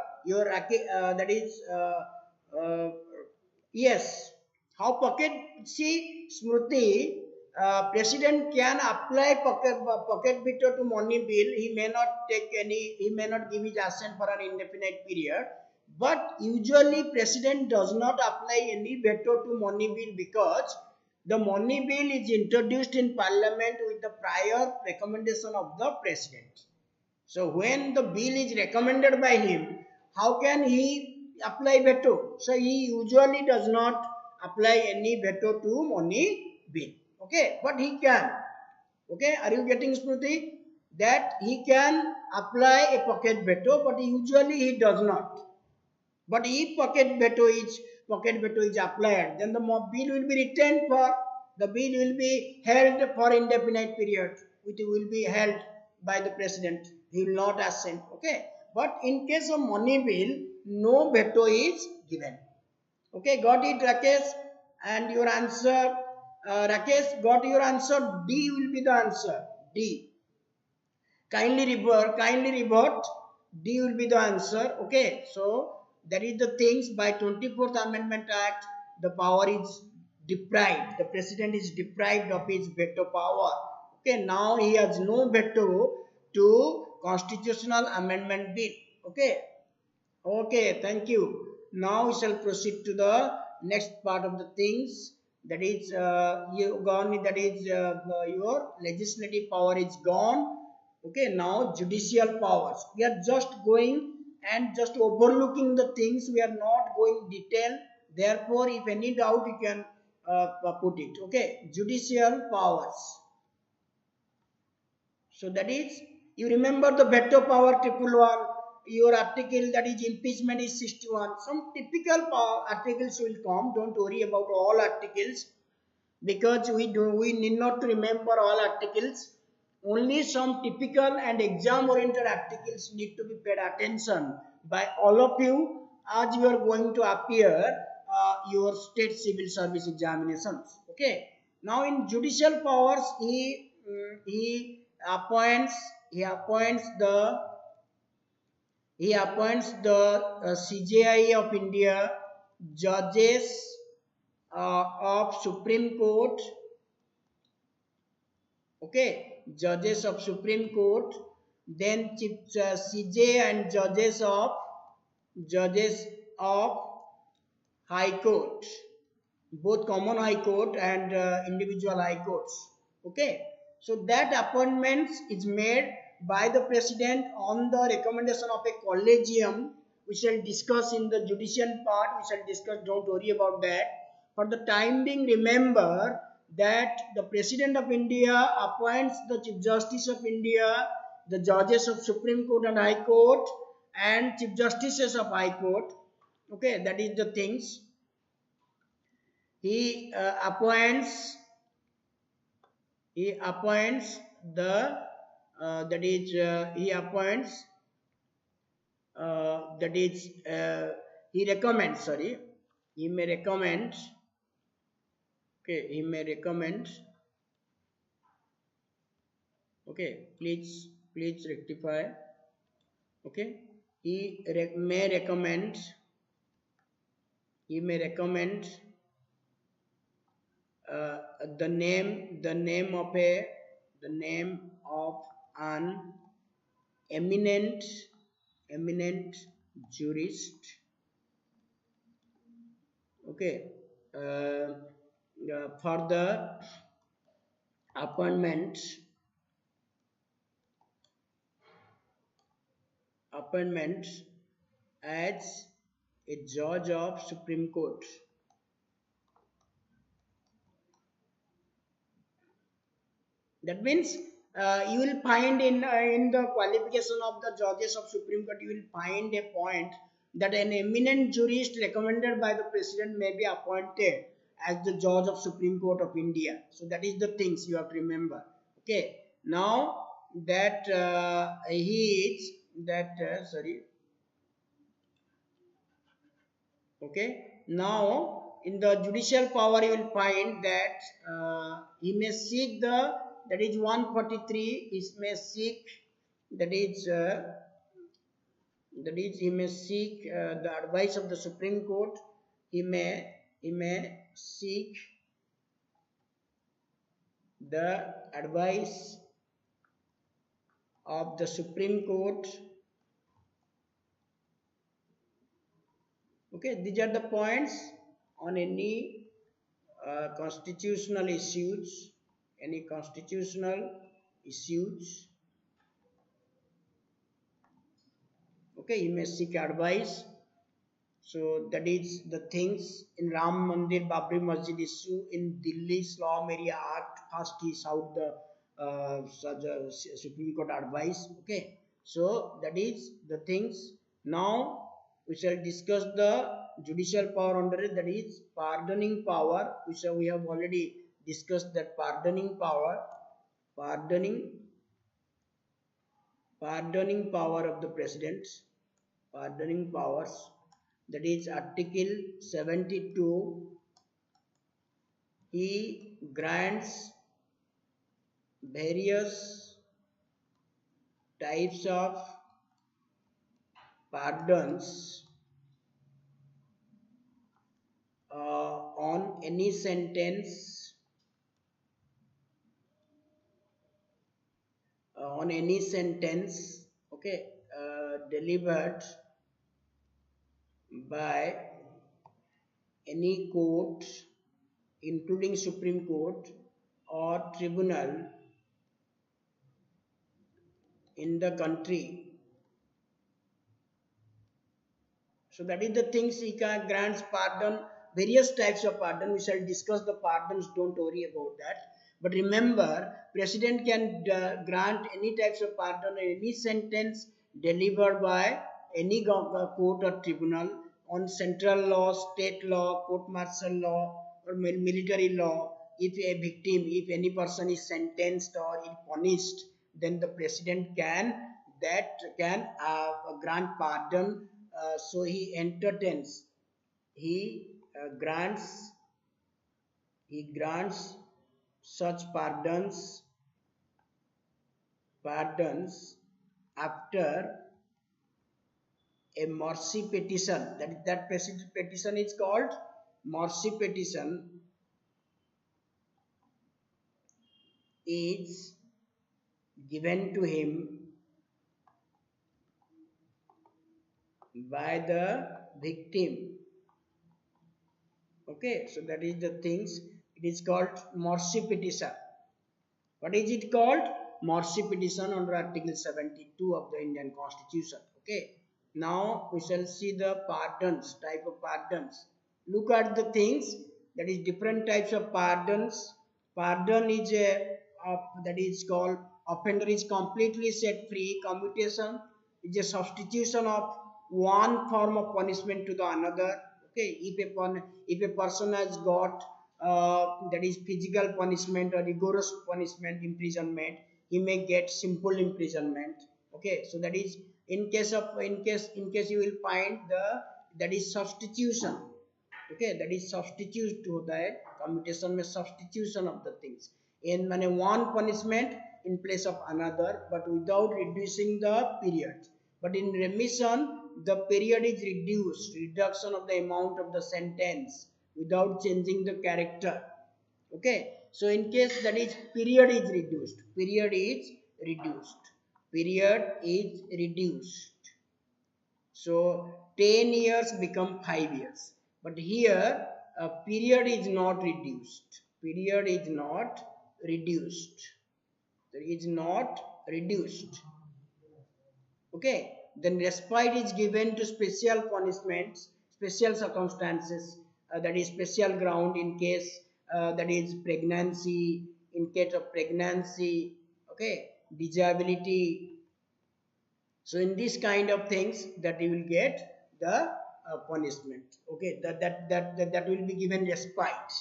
B: Yes. How pocket? See, Smriti, president can apply pocket veto to money bill. He may not give his assent for an indefinite period. But usually president does not apply any veto to money bill because the money bill is introduced in parliament with the prior recommendation of the president. So when the bill is recommended by him, how can he apply veto? So he usually does not apply any veto to money bill. Okay, but he can. Okay, are you getting Smriti? That he can apply a pocket veto, but usually he does not. But if pocket veto is applied, then the bill will be retained for the bill will be held for indefinite period. It will be held by the president. He will not assent. Okay. But in case of money bill, no veto is given. Okay, got it, Rakesh? And your answer, Rakesh, got your answer? D will be the answer. D. Kindly revert. D will be the answer. Okay, so that is the things by 24th Amendment Act, the power is deprived. The president is deprived of his veto power. Okay, now he has no veto to constitutional amendment bill. Okay. Okay, thank you. Now we shall proceed to the next part of the things. That is, your legislative power is gone. Okay, now judicial powers. We are just going and just overlooking the things. We are not going detail. Therefore, if any doubt, you can put it. Okay, judicial powers. So that is, you remember the veto power 111, your article that is impeachment is 61. Some typical articles will come. Don't worry about all articles because we need not to remember all articles. Only some typical and exam oriented articles need to be paid attention by all of you as you are going to appear your state civil service examinations. Okay. Now in judicial powers, he appoints the CJI of India, judges of Supreme Court. Okay, judges of Supreme Court, then CJ and judges of High Court, both common High Court and individual High Courts. Okay, so that appointments is made by the president on the recommendation of a collegium. We shall discuss in the judicial part. We shall discuss. Don't worry about that. For the time being, remember that the president of India appoints the Chief Justice of India, the judges of Supreme Court and High Court, and Chief Justices of High Court. Okay, that is the things. He appoints the that is he appoints that is he recommends, sorry, he may recommend. Okay, he may recommend. Okay, please rectify. Okay, he may recommend the name of an eminent jurist. Okay, for the appointment as a judge of Supreme Court. That means you will find in the qualification of the judges of Supreme Court, you will find a point that an eminent jurist recommended by the president may be appointed as the judge of Supreme Court of India. So that is the things you have to remember. Okay. Now that Okay. Now in the judicial power, you will find that he may seek that is 143. He may seek that is he may seek the advice of the Supreme Court. He may seek the advice of the Supreme Court. Okay, these are the points on any constitutional issues, any constitutional issues. Okay, he may seek advice. So that is the things in Ram Mandir Babri Masjid issue in Delhi Slum Area Act. First he sought the Supreme Court advice. Okay, so that is the things. Now we shall discuss the judicial power under it. That is pardoning power. We have already discussed that pardoning power, pardoning pardoning power of the president, pardoning powers. That is Article 72. He grants various types of pardons on any sentence, okay, delivered by any court, including Supreme Court or tribunal in the country. So that is the things he can grants pardon, various types of pardon. We shall discuss the pardons, don't worry about that. But remember, president can grant any types of pardon, any sentence delivered by any court or tribunal on central law, state law, court martial law, or military law. If a victim, if any person is sentenced or is punished, then the president can grant pardon. So he entertains, he grants such pardons after a mercy petition. That petition is called mercy petition is given to him by the victim. Okay, so that is the things. It is called mercy petition. What is it called? Mercy petition under Article 72 of the Indian Constitution. Okay. Now we shall see the pardons, type of pardons. Look at the things. That is different types of pardons. Pardon is that is called offender is completely set free. Commutation is a substitution of one form of punishment to the another. Okay, if a person has got that is physical punishment or rigorous punishment, imprisonment, he may get simple imprisonment. Okay, so that is in case you will find that is substitution. Okay, that is substitute to the commutation, means substitution of the things in one punishment in place of another, but without reducing the period. But in remission, the period is reduced, reduction of the amount of the sentence without changing the character. Okay, so in case that is period is reduced, so 10 years become 5 years. But here period is not reduced. Okay, then respite is given to special punishments, special circumstances, that is special ground in case that is pregnancy, in case of pregnancy, okay, disability. So in this kind of things that you will get the punishment. Okay, that will be given respite.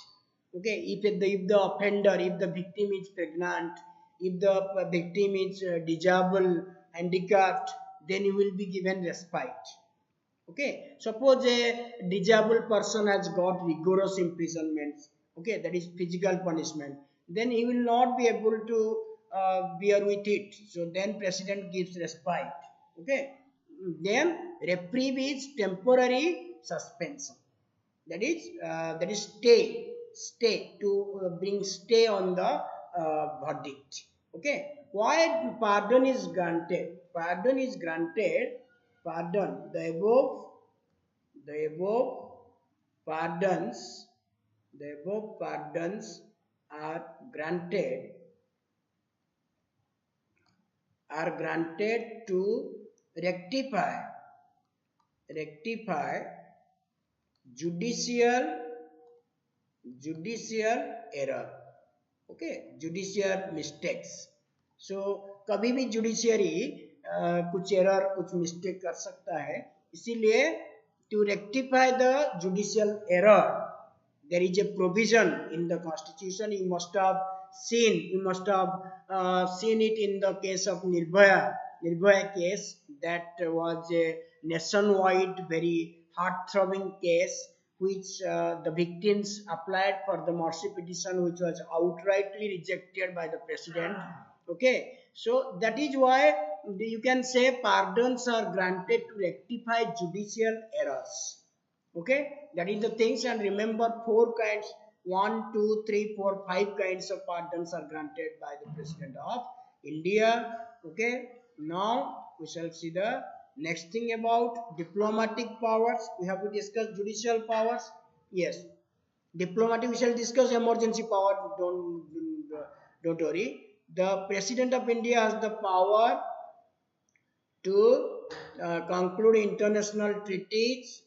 B: Okay, if the offender, if the victim is pregnant, if the victim is disabled, handicapped, then you will be given respite. Okay, suppose a disabled person has got rigorous imprisonment. Okay, that is physical punishment. Then he will not be able to bear with it. So then president gives respite. Okay, then reprieve is temporary suspension. That is stay to bring stay on the verdict. Okay, why pardon is granted? The above pardons The above pardons are granted to rectify judicial judicial error, okay, judicial mistakes. So कभी भी judiciary कुछ error कुछ mistake कर सकता है, इसीलिए to rectify the judicial error there is a provision in the constitution. You must have seen it in the case of Nirbhaya case. That was a nationwide very heart throbbing case, which the victims applied for the mercy petition, which was outrightly rejected by the president. Okay, so that is why you can say pardons are granted to rectify judicial errors. Okay, that is the things. And remember, 4 kinds, 1 2 3 4 5 kinds of pardons are granted by the president of India. Okay, now we shall see the next thing about diplomatic powers. We have to discuss judicial powers. Yes, diplomatic we shall discuss. Emergency power, don't worry. The president of India has the power to conclude international treaties.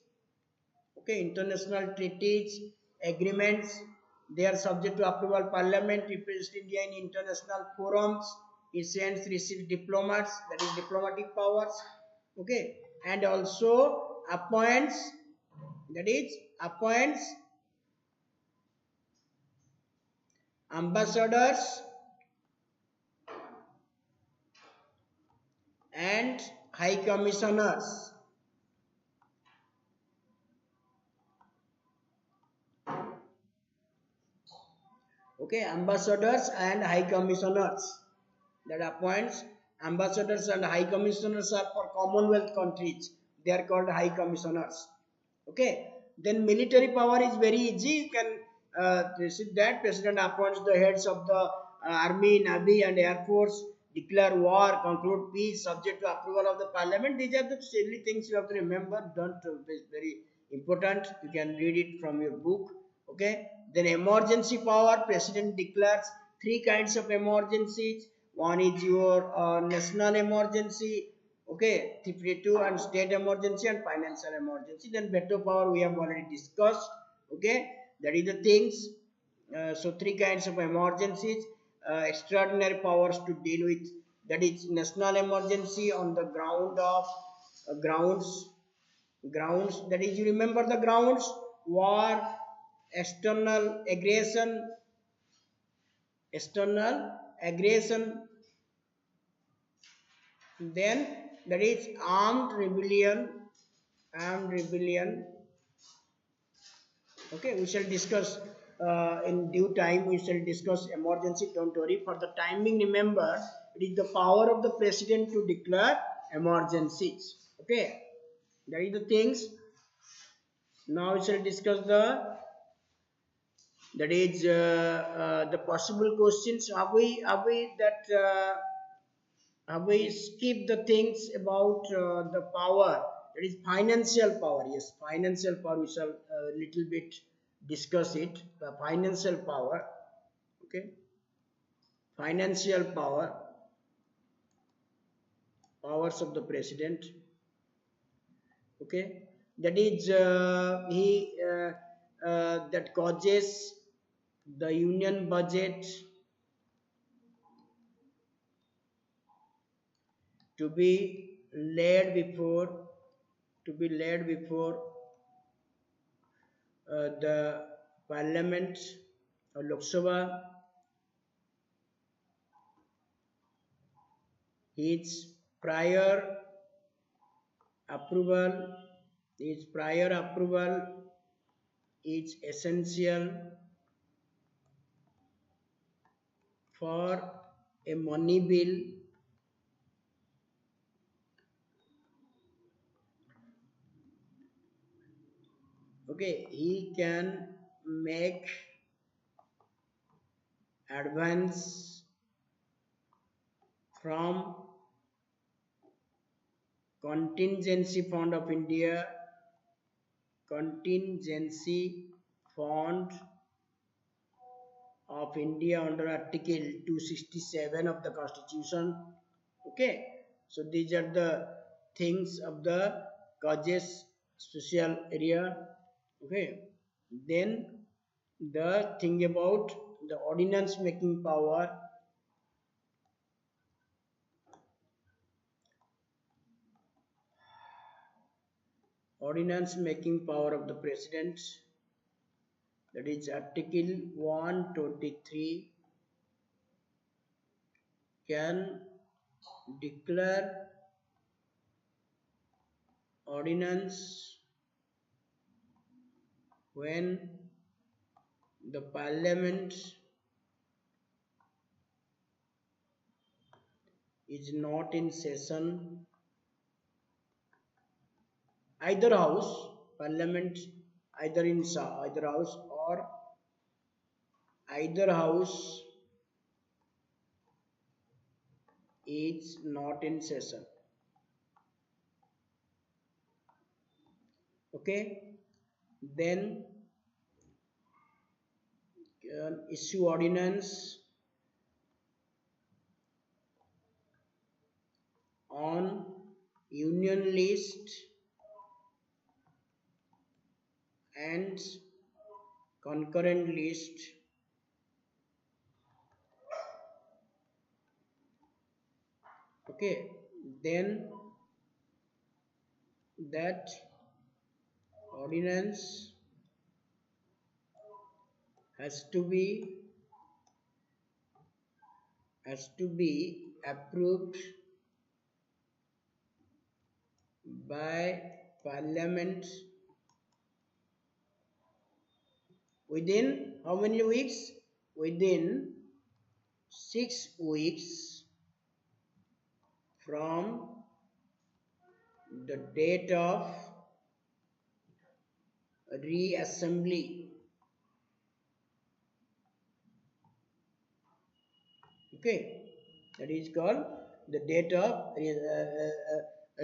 B: Okay, international treaties, agreements, they are subject to approval parliament. Represents India in international forums. He sends, receives diplomats, that is diplomatic powers. Okay, and also appoints, that is appoints ambassadors and high commissioners. Okay, ambassadors and high commissioners, that appoints ambassadors and high commissioners are for Commonwealth countries. They are called high commissioners. Okay, then military power is very easy. You can see that president appoints the heads of the army, navy, and air force, declare war, conclude peace, subject to approval of the parliament. These are the silly things you have to remember. Don't it's very important. You can read it from your book. Okay, then emergency power, president declares 3 kinds of emergencies. One is your national emergency, okay, 2, and state emergency and financial emergency. Then veto power we have already discussed. Okay, that is the things. So 3 kinds of emergencies, extraordinary powers to deal with, that is national emergency on the ground of grounds, that is, you remember the grounds: war, external aggression, then that is armed rebellion. Okay, we shall discuss in due time. We shall discuss emergency, don't worry. For the timing, remember, it is the power of the president to declare emergencies. Okay, that is the things. Now we shall discuss the possible questions. Have we skipped the things about the power, that is financial power? Yes, financial power, we shall little bit discuss it. The financial power, okay, financial powers of the president. Okay, that is that causes the union budget to be laid before the parliament or Lok Sabha. Its prior approval is essential for a money bill. Okay, he can make advance from contingency fund of India, contingency fund of India under Article 267 of the Constitution. Okay, so these are the things of the causes special area. Okay, then the thing about the ordinance making power. Ordinance making power of the president, that is Article 123, can declare ordinance when the parliament is not in session. Either house, parliament, either house, or either house is not in session. Okay, then issue ordinance on union list and concurrent list. Okay, then that ordinance has to be approved by parliament within how many weeks? Within 6 weeks from the date of reassembly. Okay, that is called the date of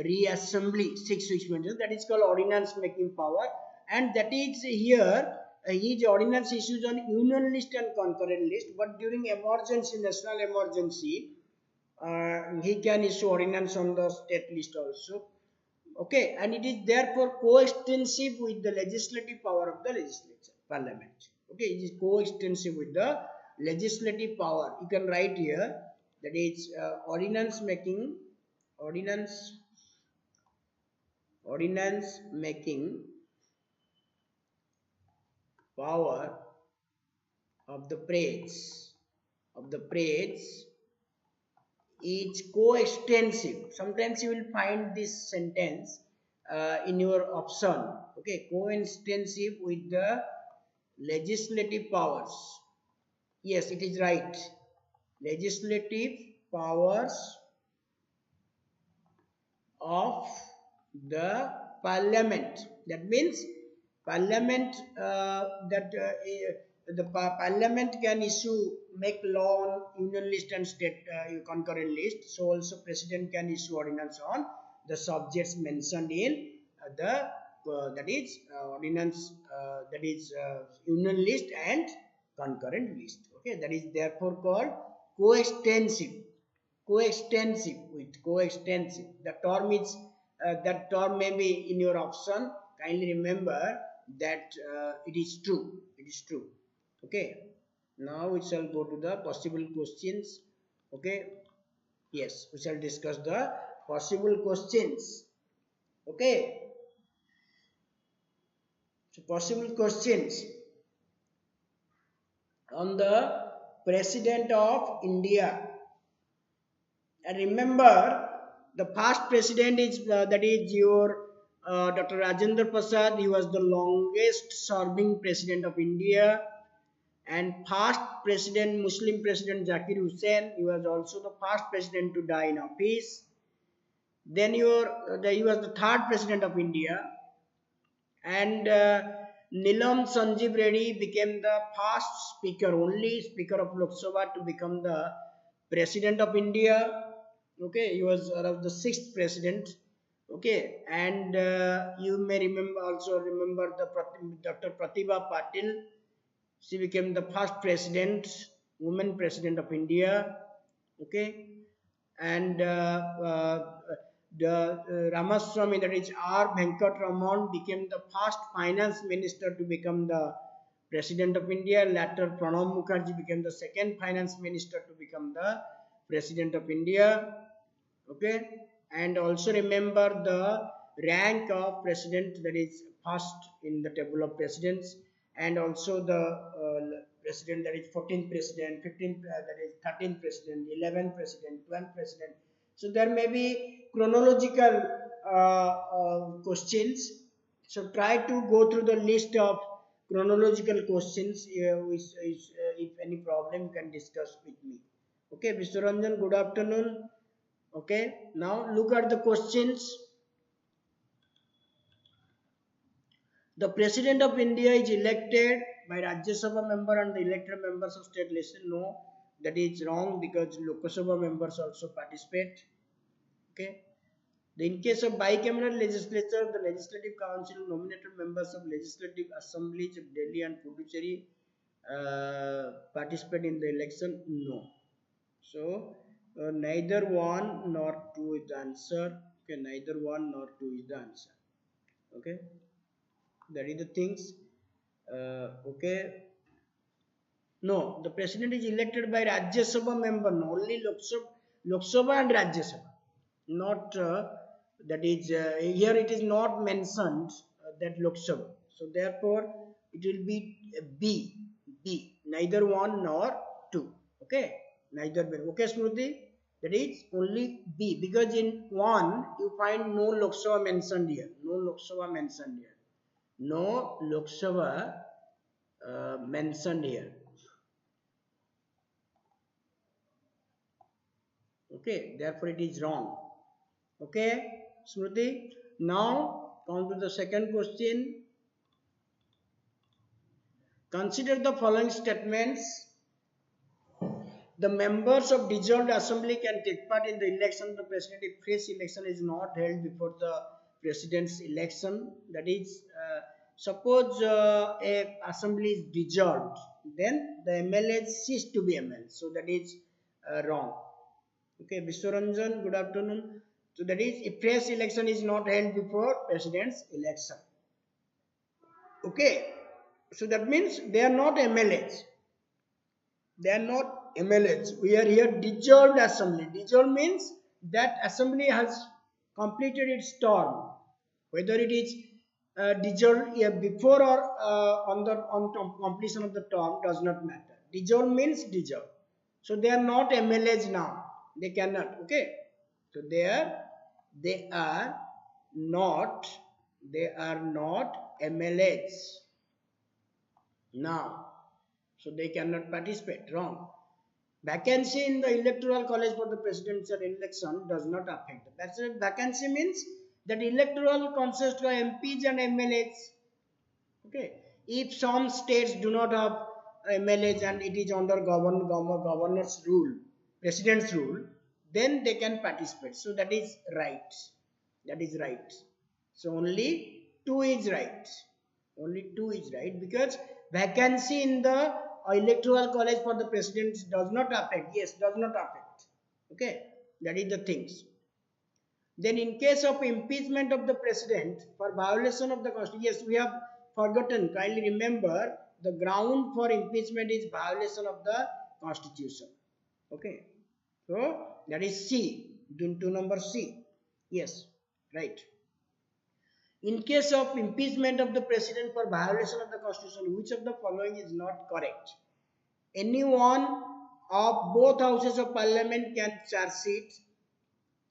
B: reassembly. 6 weeks mentioned, that is called ordinance making power, and that is here each ordinance issues on union list and concurrent list, but during emergency, national emergency, he can issue ordinance on the state list also. Okay, and it is therefore coextensive with the legislative power of the legislature, parliament. Okay, it is coextensive with the legislative power. You can write here that is ordinance making power of the praise is coextensive. Sometimes you will find this sentence in your option. Okay, coextensive with the legislative powers. Yes, it is right. Legislative powers of the parliament. That means parliament parliament can make law on union list and state concurrent list. So also president can issue ordinance on the subjects mentioned in the that is ordinance that is union list and concurrent list. Okay, that is therefore called coextensive. Coextensive. The term is that term may be in your option. Kindly remember that it is true. Okay, now we shall go to the possible questions. Okay, yes, we shall discuss the possible questions. Okay, so possible questions on the President of India. And remember, the past president is that is your Dr. Rajendra Prasad. He was the longest serving president of India. And past president, Muslim president Zakir Hussain, he was also the first president to die in office. Then he was the third president of India. And Nilam Sanjeev Reddy became the first only speaker of Lok Sabha to become the president of India. Okay, he was the 6th president. Okay, and you may remember the Dr. Pratibha Patil. She became the first president, woman president of India. Okay, and the Ramaswamy, that is R. Venkatraman, became the first finance minister to become the president of India. Later, Pranab Mukherjee became the second finance minister to become the president of India. Okay, and also remember the rank of president, that is first in the table of presidents, and also the president, that is 14th president, 15th, that is 13th president, 11th president, 12th president. So there may be chronological questions. So try to go through the list of chronological questions. If any problem, you can discuss with me. Okay, Mr. Ranjan, good afternoon. Okay, now look at the questions. The President of India is elected by Rajya Sabha member and the elected members of state legislature. No, that is wrong because Lok Sabha members also participate. Okay. In case of bicameral legislature, the Legislative Council nominated members of Legislative Assemblies of Delhi and Puducherry participate in the election. No. So neither 1 nor 2 is the answer. Okay, neither 1 nor 2 is the answer. Okay, that is the things. Okay, no, the president is elected by Rajya Sabha member, no, only Lok Sabha and Rajya Sabha, not that is here it is not mentioned that Lok Sabha. So therefore it will be B, neither 1 nor 2. Okay, neither B. Okay, Smriti, that is only B, because in 1 you find no Lok Sabha mentioned here, no Lok Sabha mentioned here, no Lok Sabha mentioned here. Okay, therefore it is wrong. Okay, Smriti. Now come to the second question. Consider the following statements. The members of dissolved assembly can take part in the election of the president if fresh election is not held before the president's election. That is, suppose a assembly is dissolved, then the MLAs cease to be MLAs. So that is wrong. Okay, Vishwaranjan, good afternoon. So that is, if fresh election is not held before president's election. Okay, so that means they are not MLAs. They are not MLAs. We are here dissolved assembly. Dissolved means that assembly has completed its term. Whether it is dissolved before or on completion of the term does not matter. Dissolved means dissolved. So they are not MLAs now. They cannot. Okay. So they are not MLAs now. So they cannot participate. Wrong. Vacancy in the electoral college for the presidential election does not affect. That's it. Vacancy means that electoral consists of MPs and MLAs. Okay. If some states do not have MLAs and it is under governor's rule, president's rule, then they can participate. So that is right. That is right. So only 2 is right. Only 2 is right, because vacancy in the electoral college for the president does not affect. Yes, does not affect. Okay, that is the things. Then in case of impeachment of the president for violation of the constitution, yes, we have forgotten. Kindly remember, the ground for impeachment is violation of the constitution. Okay, so that is C, to number C. Yes, right. In case of impeachment of the president for violation of the constitution, which of the following is not correct? Any one of both houses of parliament can charge sheet.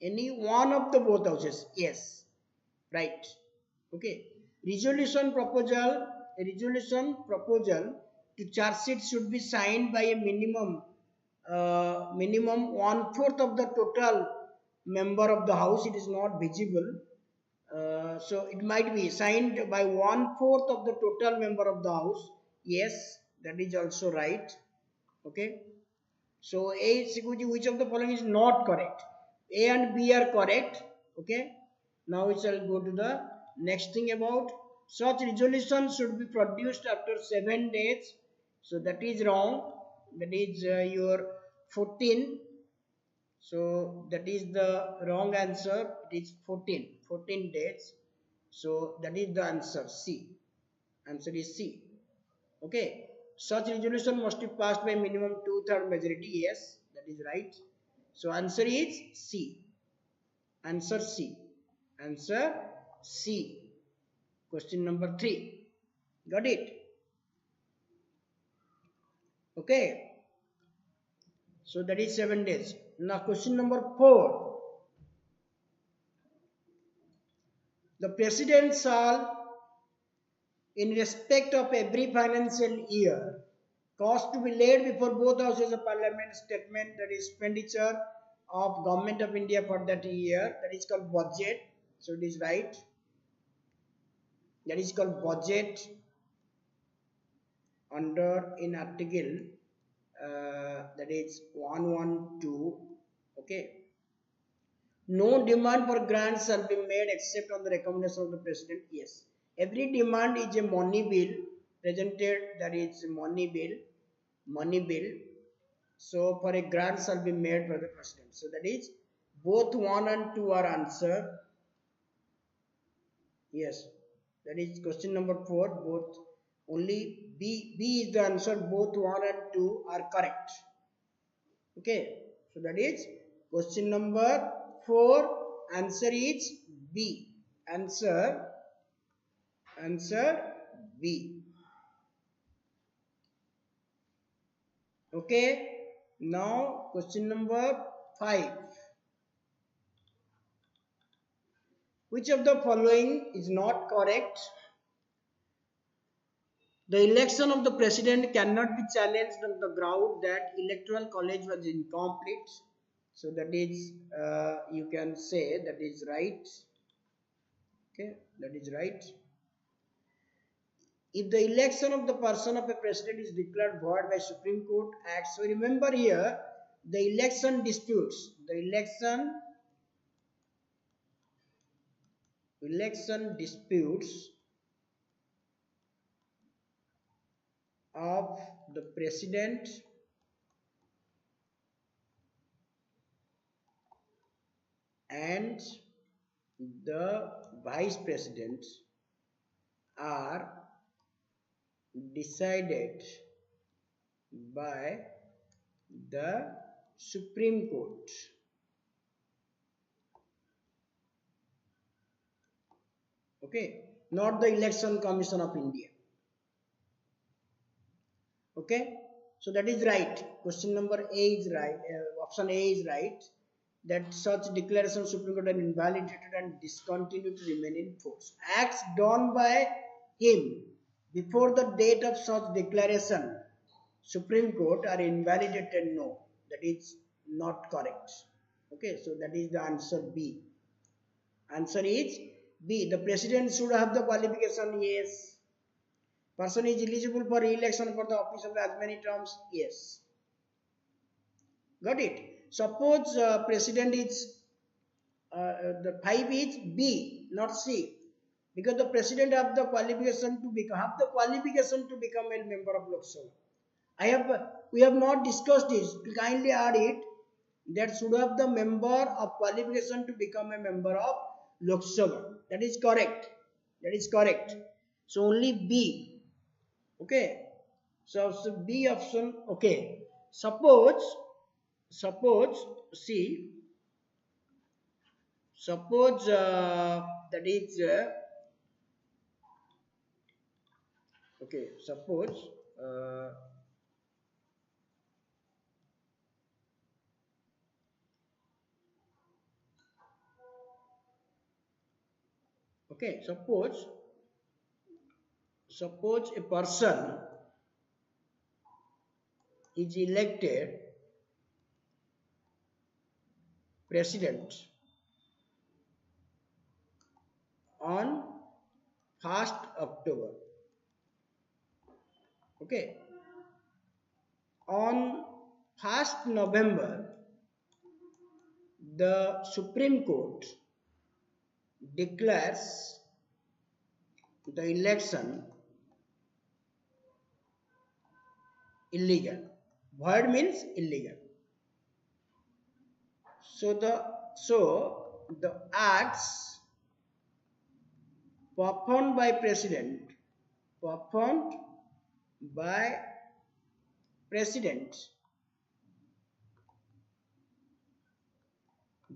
B: Any one of the both houses, yes, right. Okay. Resolution proposal to charge sheet should be signed by a minimum 1/4 of the total member of the house. It is not visible. So it might be signed by 1/4 of the total member of the house. Yes, that is also right. Okay. So which of the following is not correct? A and B are correct. Okay. Now we shall go to the next thing about such resolution should be produced after 7 days So that is wrong. That is your 14. So that is the wrong answer. It is 14. 14 days. So that is the answer C. Answer is C. Okay. Such resolution must be passed by minimum 2/3 majority. Yes, that is right. So answer is C. Answer C. Answer C. Question number 3. Got it? Okay. So that is 7 days. Now question number 4. The president shall, in respect of every financial year, cause to be laid before both houses of parliament statement, that is expenditure of government of India for that year, that is called budget. So it is right. That is called budget under in article that is 112. Okay. No demand for grants shall be made except on the recommendation of the president. Yes. Every demand is a money bill presented, that is money bill. Money bill. So for a grant shall be made by the president. So that is both 1 and 2 are answered. Yes. That is question number 4. Both only B is the answer. Both 1 and 2 are correct. Okay. So that is question number 4. Answer is B. Answer B. Okay. Now question number 5. Which of the following is not correct? The election of the president cannot be challenged on the ground that electoral college was incomplete. So that is, you can say that is right. Okay, that is right. If the election of the person of a president is declared void by Supreme Court Act, so remember here, the election disputes, election disputes of the president and the vice president are decided by the Supreme Court. Okay, not the Election Commission of India. Okay, so that is right. Question number A is right. Option A is right. That such declaration Supreme Court are invalidated and discontinued to remain in force. Acts done by him before the date of such declaration Supreme Court are invalidated. No, that is not correct. Okay, so that is the answer B. Answer is B. The president should have the qualification. Yes. Person is eligible for re-election for the office of as many terms. Yes. Got it. Suppose president is the 5 is B, not C, because the president have the qualification to become a member of Lok Sabha. We have not discussed this. Kindly add it. That should have the member of qualification to become a member of Lok Sabha. That is correct. That is correct. So only B. Okay. So B option. Okay. Suppose see. Suppose that is okay. Suppose okay. Suppose a person is elected president on 1st October. Okay. On 1st November, the Supreme Court declares the election illegal. Void means illegal. So the acts performed by performed by president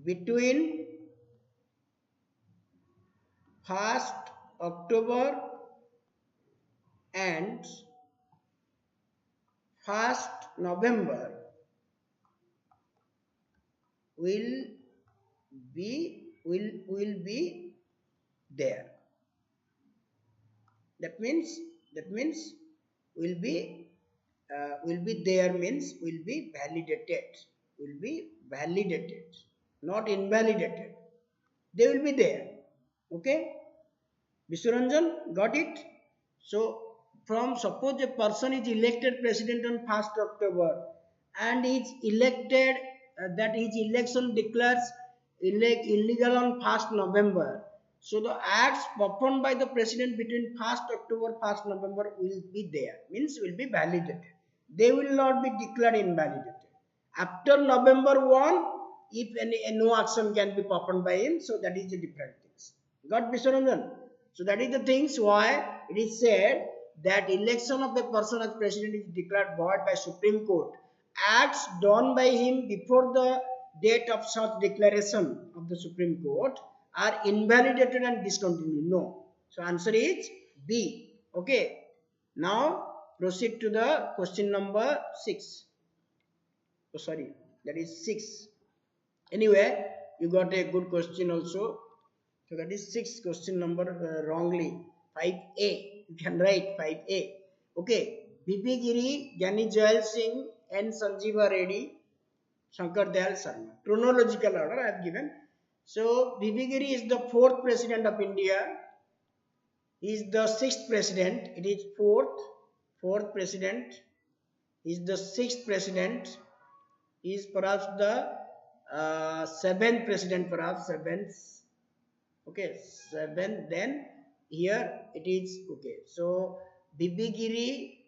B: between 1st October and 1st November will be there. That means will be there means will be validated, not invalidated. They will be there. Okay, Vishwaranjan, got it? So from suppose a person is elected president on 1st October and is elected that his election declares illegal on 1st November. So the acts performed by the president between 1st October 1st November will be there, means will be validated. They will not be declared invalidated. After November 1, if any no action can be performed by him, so that is the different things. Got Vishwaranjan? So that is the things why it is said that election of the person as president is declared void by Supreme Court. Acts done by him before the date of such declaration of the Supreme Court are invalidated and discontinued. No. So answer is B. Okay. Now proceed to the question number 6. Oh, sorry, that is 6. Anyway, you got a good question also. So that is 6 question number wrongly. 5A. You can write 5A. Okay. BP Giri, Gyani Jayal Singh, N. Sanjeeva Reddy, Shankar Dayal Sharma. Chronological order I have given. So BP Giri is the 4th president of India. He is the 6th president. It is 4th president. He is the 6th president. He is perhaps the 7th president, perhaps 7th. Okay, 7th. Then here it is. Okay, so Bibigiri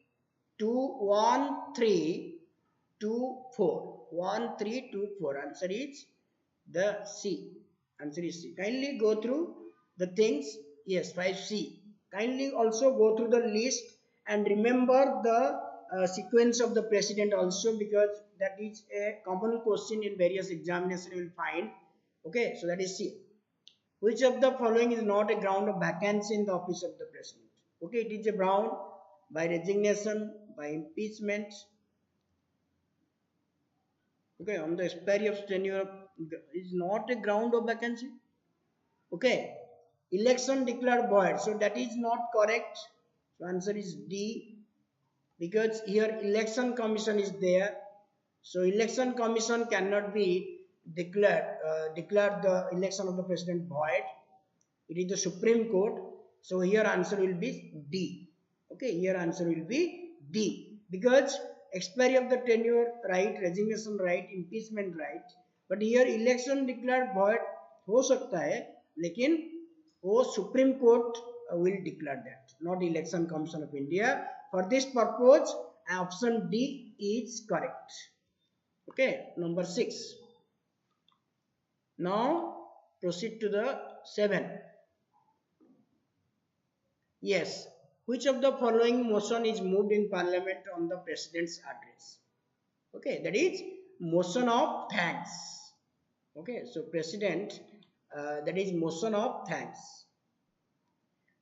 B: 21324. 1324. Answer is the C. Answer is C. Kindly go through the things. Yes, 5C. Kindly also go through the list and remember the sequence of the president also, because that is a common question in various examinations you will find. Okay, so that is C. Which of the following is not a ground of vacancy in the office of the president? Okay, it is a ground by resignation, by impeachment. Okay, on the expiry of tenure is not a ground of vacancy. Okay, election declared void, so that is not correct. So answer is D, because here election commission is there. So election commission cannot be declared the election of the president void. It is the Supreme Court. So here answer will be D. Okay, here answer will be D, because expiry of the tenure right, resignation right, impeachment right. But here election declared void हो सकता है, लेकिन वो Supreme Court will declare that, not Election Commission of India. For this purpose, option D is correct. Okay, number 6. Now proceed to the 7. Yes, which of the following motion is moved in Parliament on the President's address? Okay, that is motion of thanks. Okay, so President, that is motion of thanks.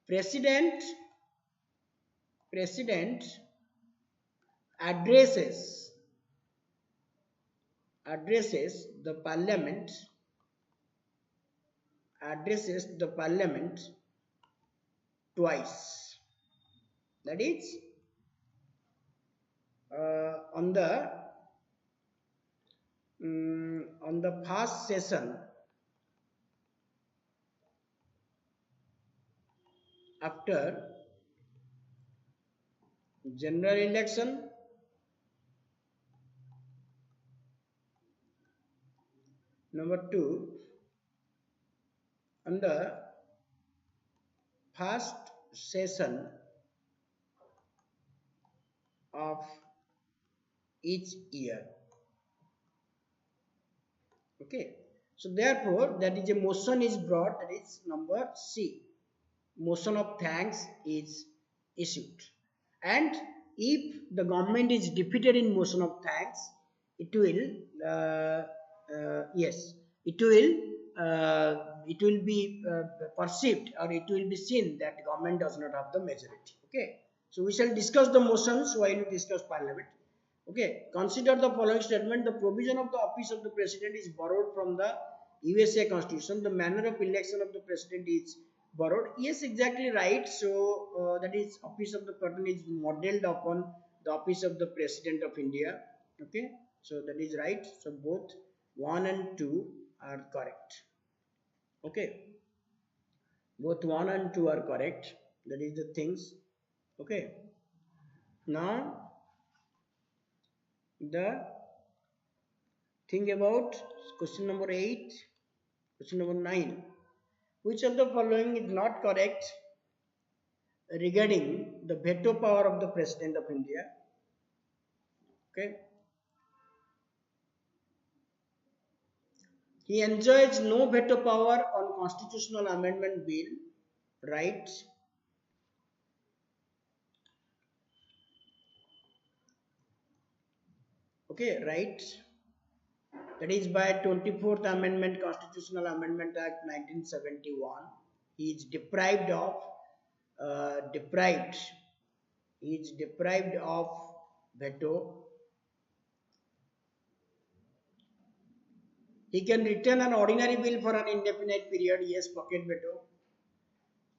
B: President addresses the Parliament twice. That is on the first session after general election, number 2 on the first session of each year. Okay, so therefore that is a motion is brought, that is number C. Motion of thanks is issued, and if the government is defeated in motion of thanks, it will yes, it will uh, it will be perceived, or it will be seen that government does not have the majority. Okay, so we shall discuss the motions while we discuss parliament. Okay, consider the following statement: the provision of the office of the president is borrowed from the USA constitution. The manner of election of the president is borrowed. Yes, exactly right. So that is office of the president is modeled upon the office of the president of India. Okay, so that is right. So both 1 and 2 are correct. Okay, both 1 and 2 are correct. That is the things. Okay, now the thing about question number 8, question number 9. Which of the following is not correct regarding the veto power of the President of India? Okay, he enjoys no veto power on constitutional amendment bill, right? Okay, right. That is by 24th Amendment, Constitutional Amendment Act 1971. He is deprived of deprived. He is deprived of veto. He can return an ordinary bill for an indefinite period. Yes, pocket veto.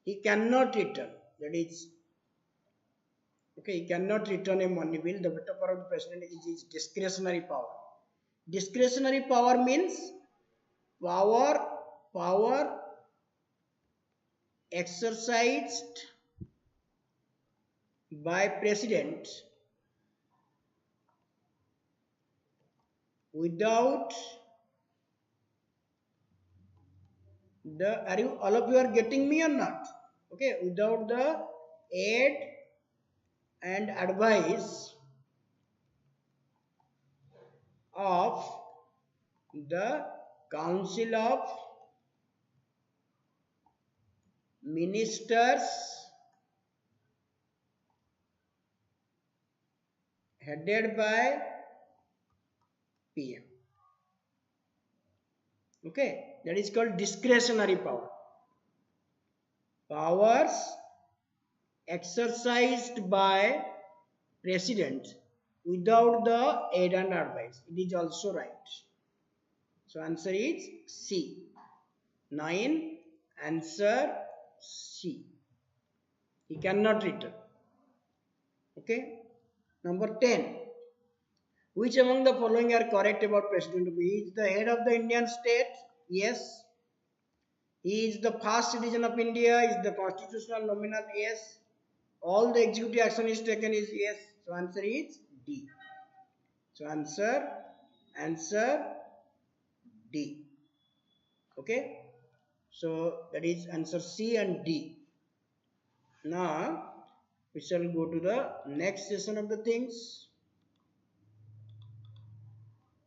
B: He cannot return. That is okay. He cannot return a money bill. The veto power of the president is his discretionary power. Discretionary power means power exercised by president without the, are you all of you are getting me or not? Okay, without the aid and advice of the Council of Ministers headed by PM. Okay, that is called discretionary power. Powers exercised by president without the aid and advice. It is also right. So answer is C. 9. Answer C. He cannot return. Okay. Number 10. Which among the following are correct about President? He is the head of the Indian state. Yes. He is the first citizen of India. He is the constitutional nominal. Yes. All the executive action is taken is yes. So answer is D. So answer D. Okay. So that is answer C and D. Now we shall go to the next session of the things.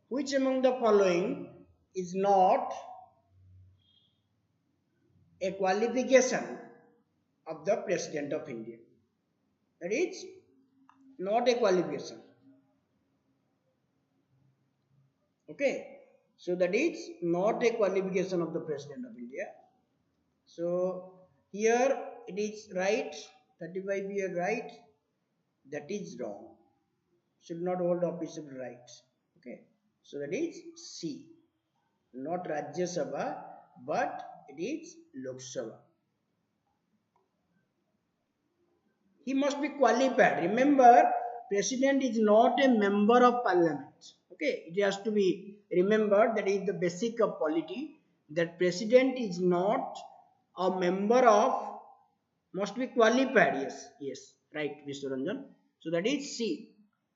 B: Which among the following is not a qualification of the President of India? That is not a qualification. Okay, so that is not a qualification of the President of India. So here it is right, 35 here right, that is wrong. Should not hold official rights. Okay, so that is C. Not Rajya Sabha, but it is Lok Sabha. He must be qualified. Remember, President is not a member of Parliament. Okay, it has to be remembered, that is the basic of polity, that President is not a member of, must be qualified. Yes, right, Mr. Ranjan. So that is C.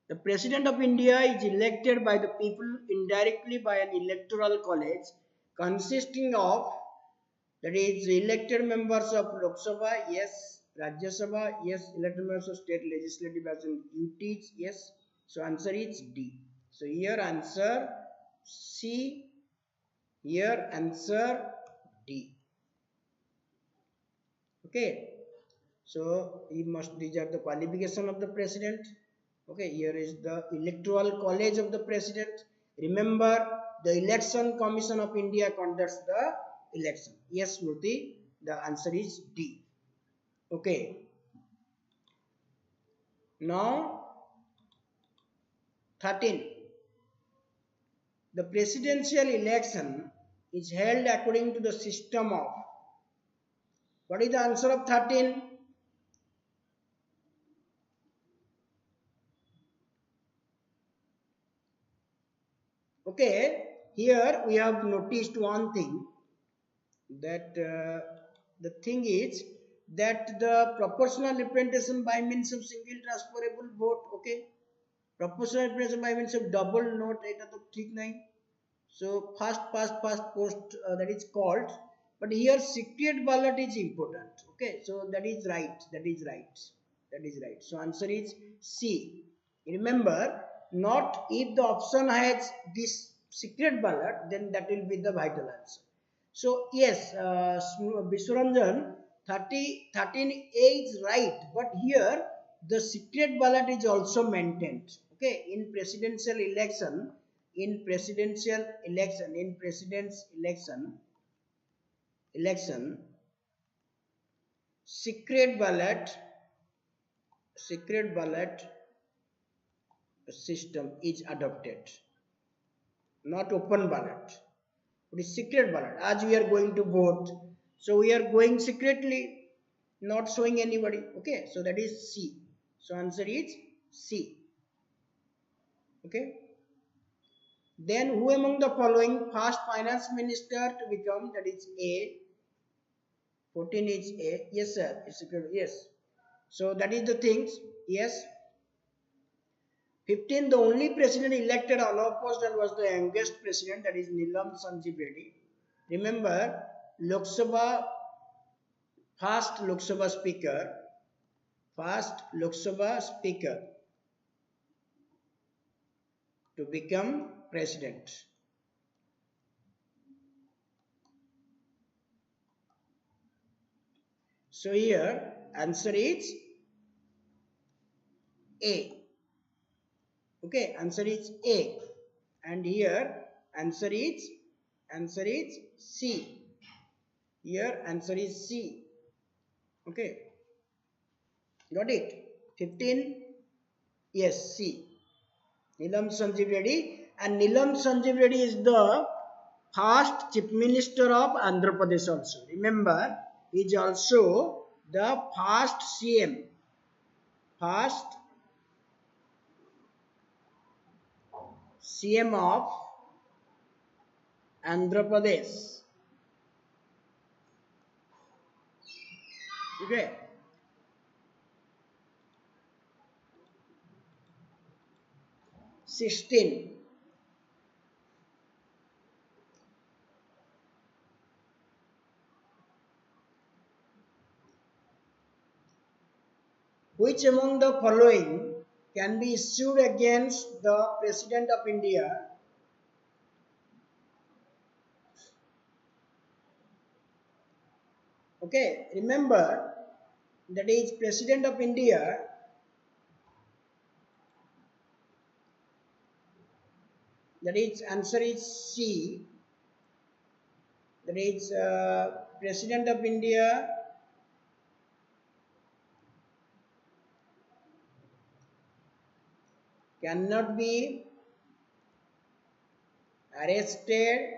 B: The President of India is elected by the people indirectly by an electoral college consisting of, that is elected members of Lok Sabha, yes, Rajya Sabha, yes, elected members of state legislative as in UTs, yes, So answer is D. So here answer C, here answer D. Okay. So these are the qualification of the president. Okay, here is the electoral college of the president. Remember, the election commission of India conducts the election. Yes, Smriti, the answer is D. Okay. Now 13. The presidential election is held according to the system of. What is the answer of 13? Okay, here we have noticed one thing, that the thing is that the proportional representation by means of single transferable vote. Okay, proportional representation by means of double note, eta to thik nahi. So first past post, that is called, but here secret ballot is important. Okay, so that is right, so answer is C. Remember, not if the option has this secret ballot, then that will be the vital answer. So yes, Vishwaranjan, 13A is right, but here the secret ballot is also maintained. Okay, in presidential election, election, secret ballot system is adopted, not open ballot. It is secret ballot. As we are going to vote, so we are going secretly, not showing anybody. Okay, so that is C. So answer is C. Okay. Then who among the following first finance minister to become? That is A. 14 is A. Yes, sir. It's secret. Yes. So that is the things. Yes. 15. The only president elected unopposed and was the youngest president. That is Neelam Sanjeev Reddy. Remember, Lok Sabha, first Lok Sabha speaker to become president. So here answer is A. Okay, answer is A. And here answer is C. Here answer is C. Okay, got it? 15. Yes, C. Neelam Sanjeev Reddy, and Neelam Sanjeev Reddy is the first chief minister of Andhra Pradesh also. Remember, he is also the first CM, of Andhra Pradesh. Okay. Sixteen. Which among the following can be issued against the President of India? Okay, remember, that is President of India, that is answer is C. That is President of India cannot be arrested,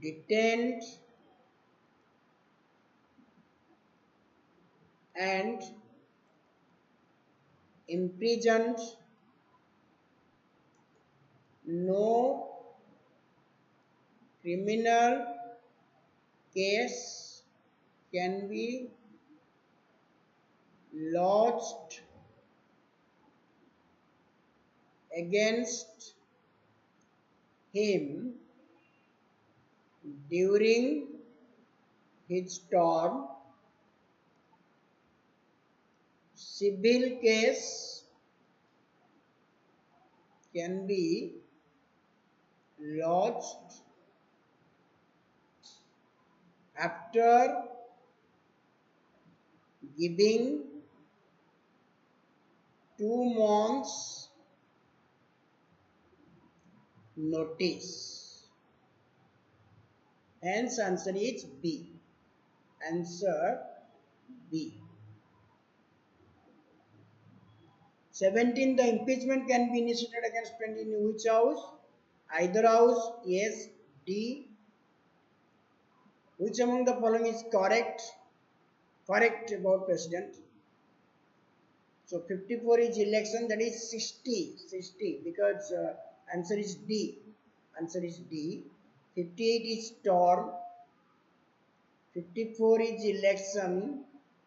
B: detained, and imprisoned. No criminal case can be lodged against him during his term. Civil case can be lodged after giving 2 months notice. Hence answer is B. Answer B. 17. The impeachment can be initiated against president in which house? Either house. Yes. D. Which among the following is correct? Correct about president. So 54 is election, that is 60 because answer is D. Answer is D. 58 is storm. 54 is election.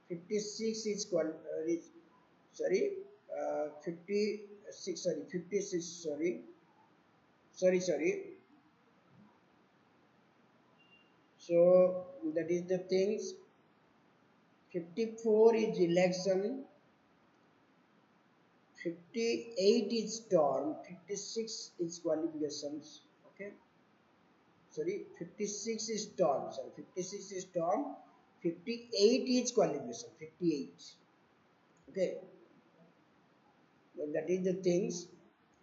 B: 56 is 56 sorry. So that is the things. 54 is election. 58 is storm. 56 is qualifications. Okay. Sorry, 56 is storm. 56 is storm. 58 is qualification. 58. Okay. So that is the things.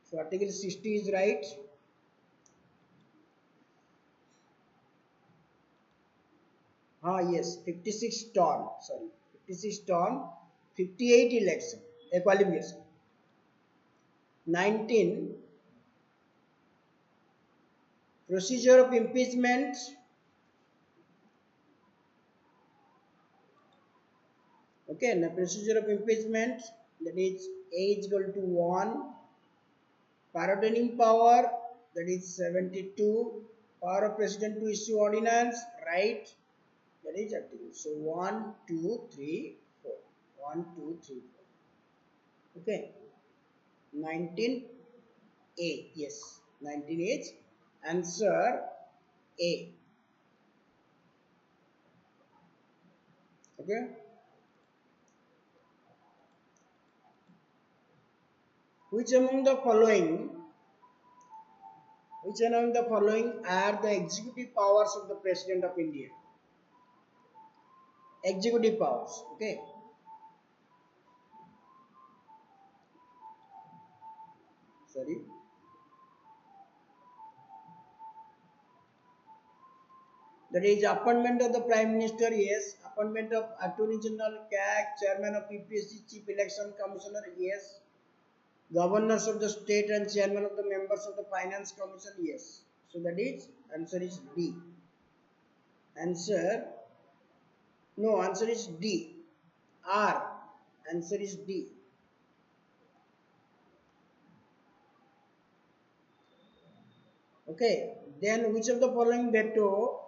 B: So article 60 is right. Yes, 56 storm. 56 storm. 58 election. A qualification. 19. Procedure of impeachment. Okay, the procedure of impeachment, that is A is equal to 1. Pardoning power, that is 72. Power of president to issue ordinance, right? That is article. So 1, 2, 3, 4. 1, 2, 3, 4. Okay. 19A. Yes. 19 is answer A. Okay. Which among the following are the executive powers of the President of India? Executive powers. Okay. Sorry. That is appointment of the Prime Minister, yes. Appointment of Attorney General, CAC, Chairman of UPSC, Chief Election Commissioner, yes. Governors of the state and Chairman of the members of the Finance Commission, yes. So that is, answer is D. Answer is D. R. Answer is D. Okay. Then which of the following veto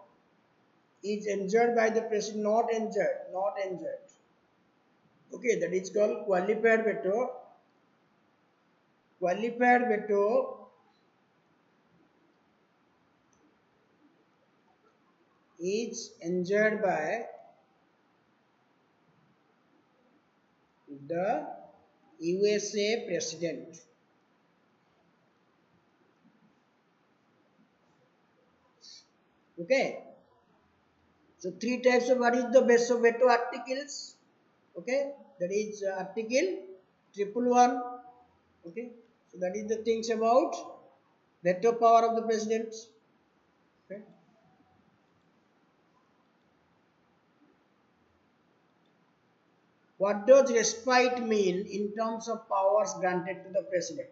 B: is injured by the president? Not injured. Okay, that is called qualified veto. Qualified veto is injured by the USA president. Okay. So 3 types of, what is the base of veto articles? Okay. That is article 111. Okay. So that is the things about veto power of the president. Okay. What does respite mean in terms of powers granted to the president?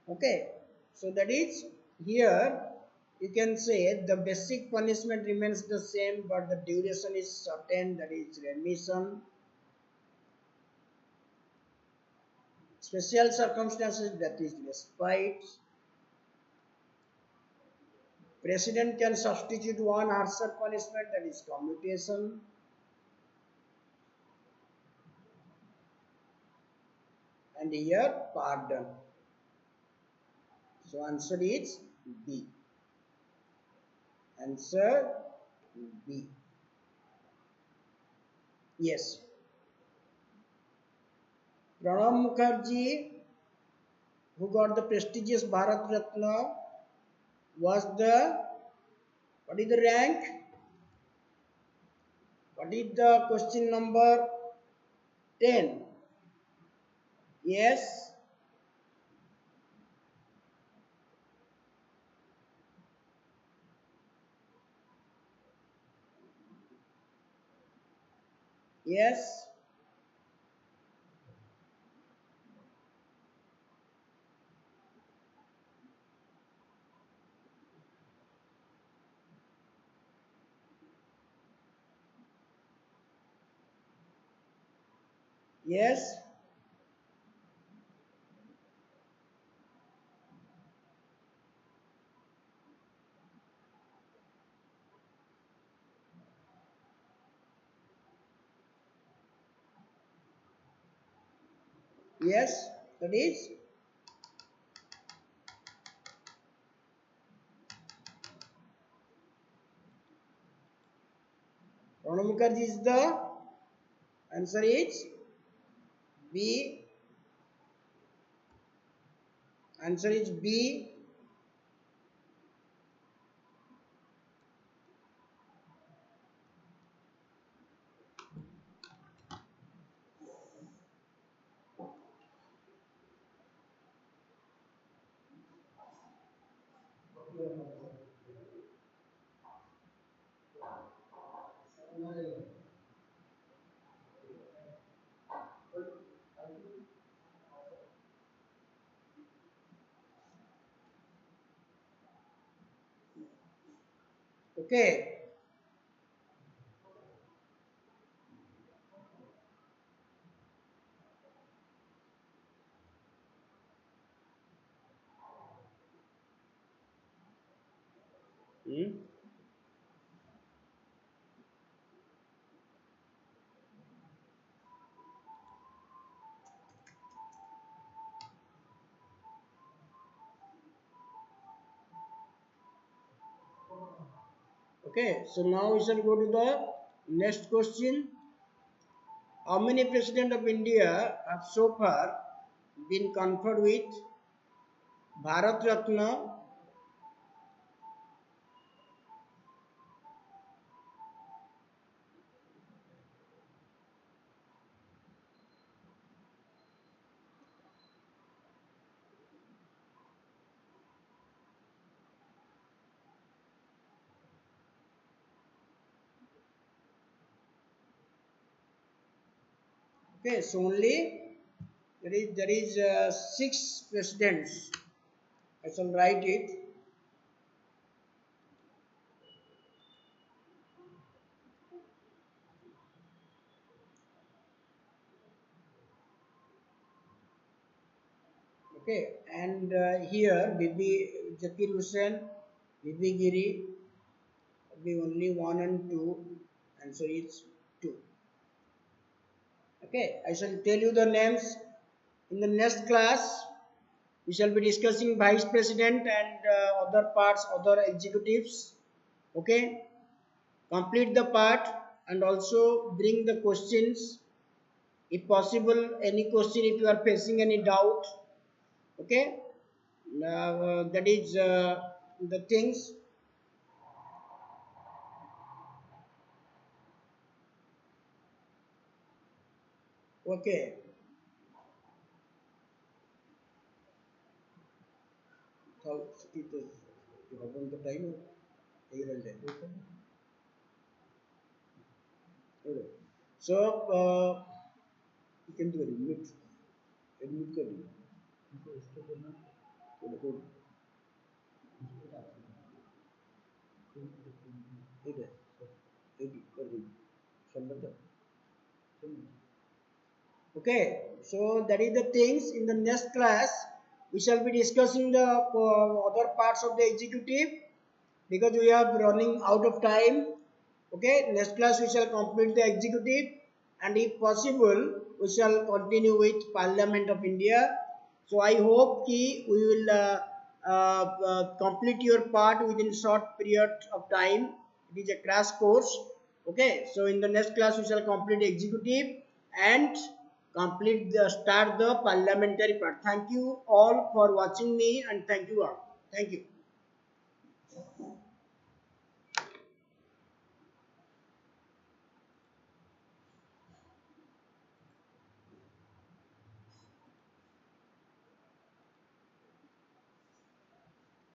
B: Okay. So that is, here you can say the basic punishment remains the same, but the duration is certain, that is remission. Special circumstances, that is respite. President can substitute one harsher punishment, that is commutation. And here pardon. So answer is B. Answer B. Yes. Pranab Mukherjee, who got the prestigious Bharat Ratna, was the, what is the rank? What is the question number 10? Yes. Yes. Yes. Yes. That is Pranab Mukherjee is the answer is B. Answer is B. Okay. Hmm. Okay. So now we shall go to the next question. How many presidents of India have so far been conferred with Bharat Ratna? Okay, so only there is six presidents. I shall write it. Okay, and here Bibi Zakir Hussain, Bibi Giri, be only one and two. Answer is two. Okay, I shall tell you the names in the next class. We shall be discussing vice president and other parts, other executives. Okay, complete the part and also bring the questions. If possible, any question if you are facing any doubt. Okay, that is the things. Okay, so it is you have on the time. Okay. So you can do admit कर दिया
A: इनको इसको बोलना
B: देखो ठीक है एक कर दी संबंध okay, so that is the things. In the next class we shall be discussing the other parts of the executive because we are running out of time. Okay, next class we shall complete the executive and if possible we shall continue with Parliament of India. So I hope ki we will complete your part within short period of time. It is a crash course. Okay, so in the next class we shall complete executive and complete the start the parliamentary part. Thank you all for watching me, and thank you all. Thank you.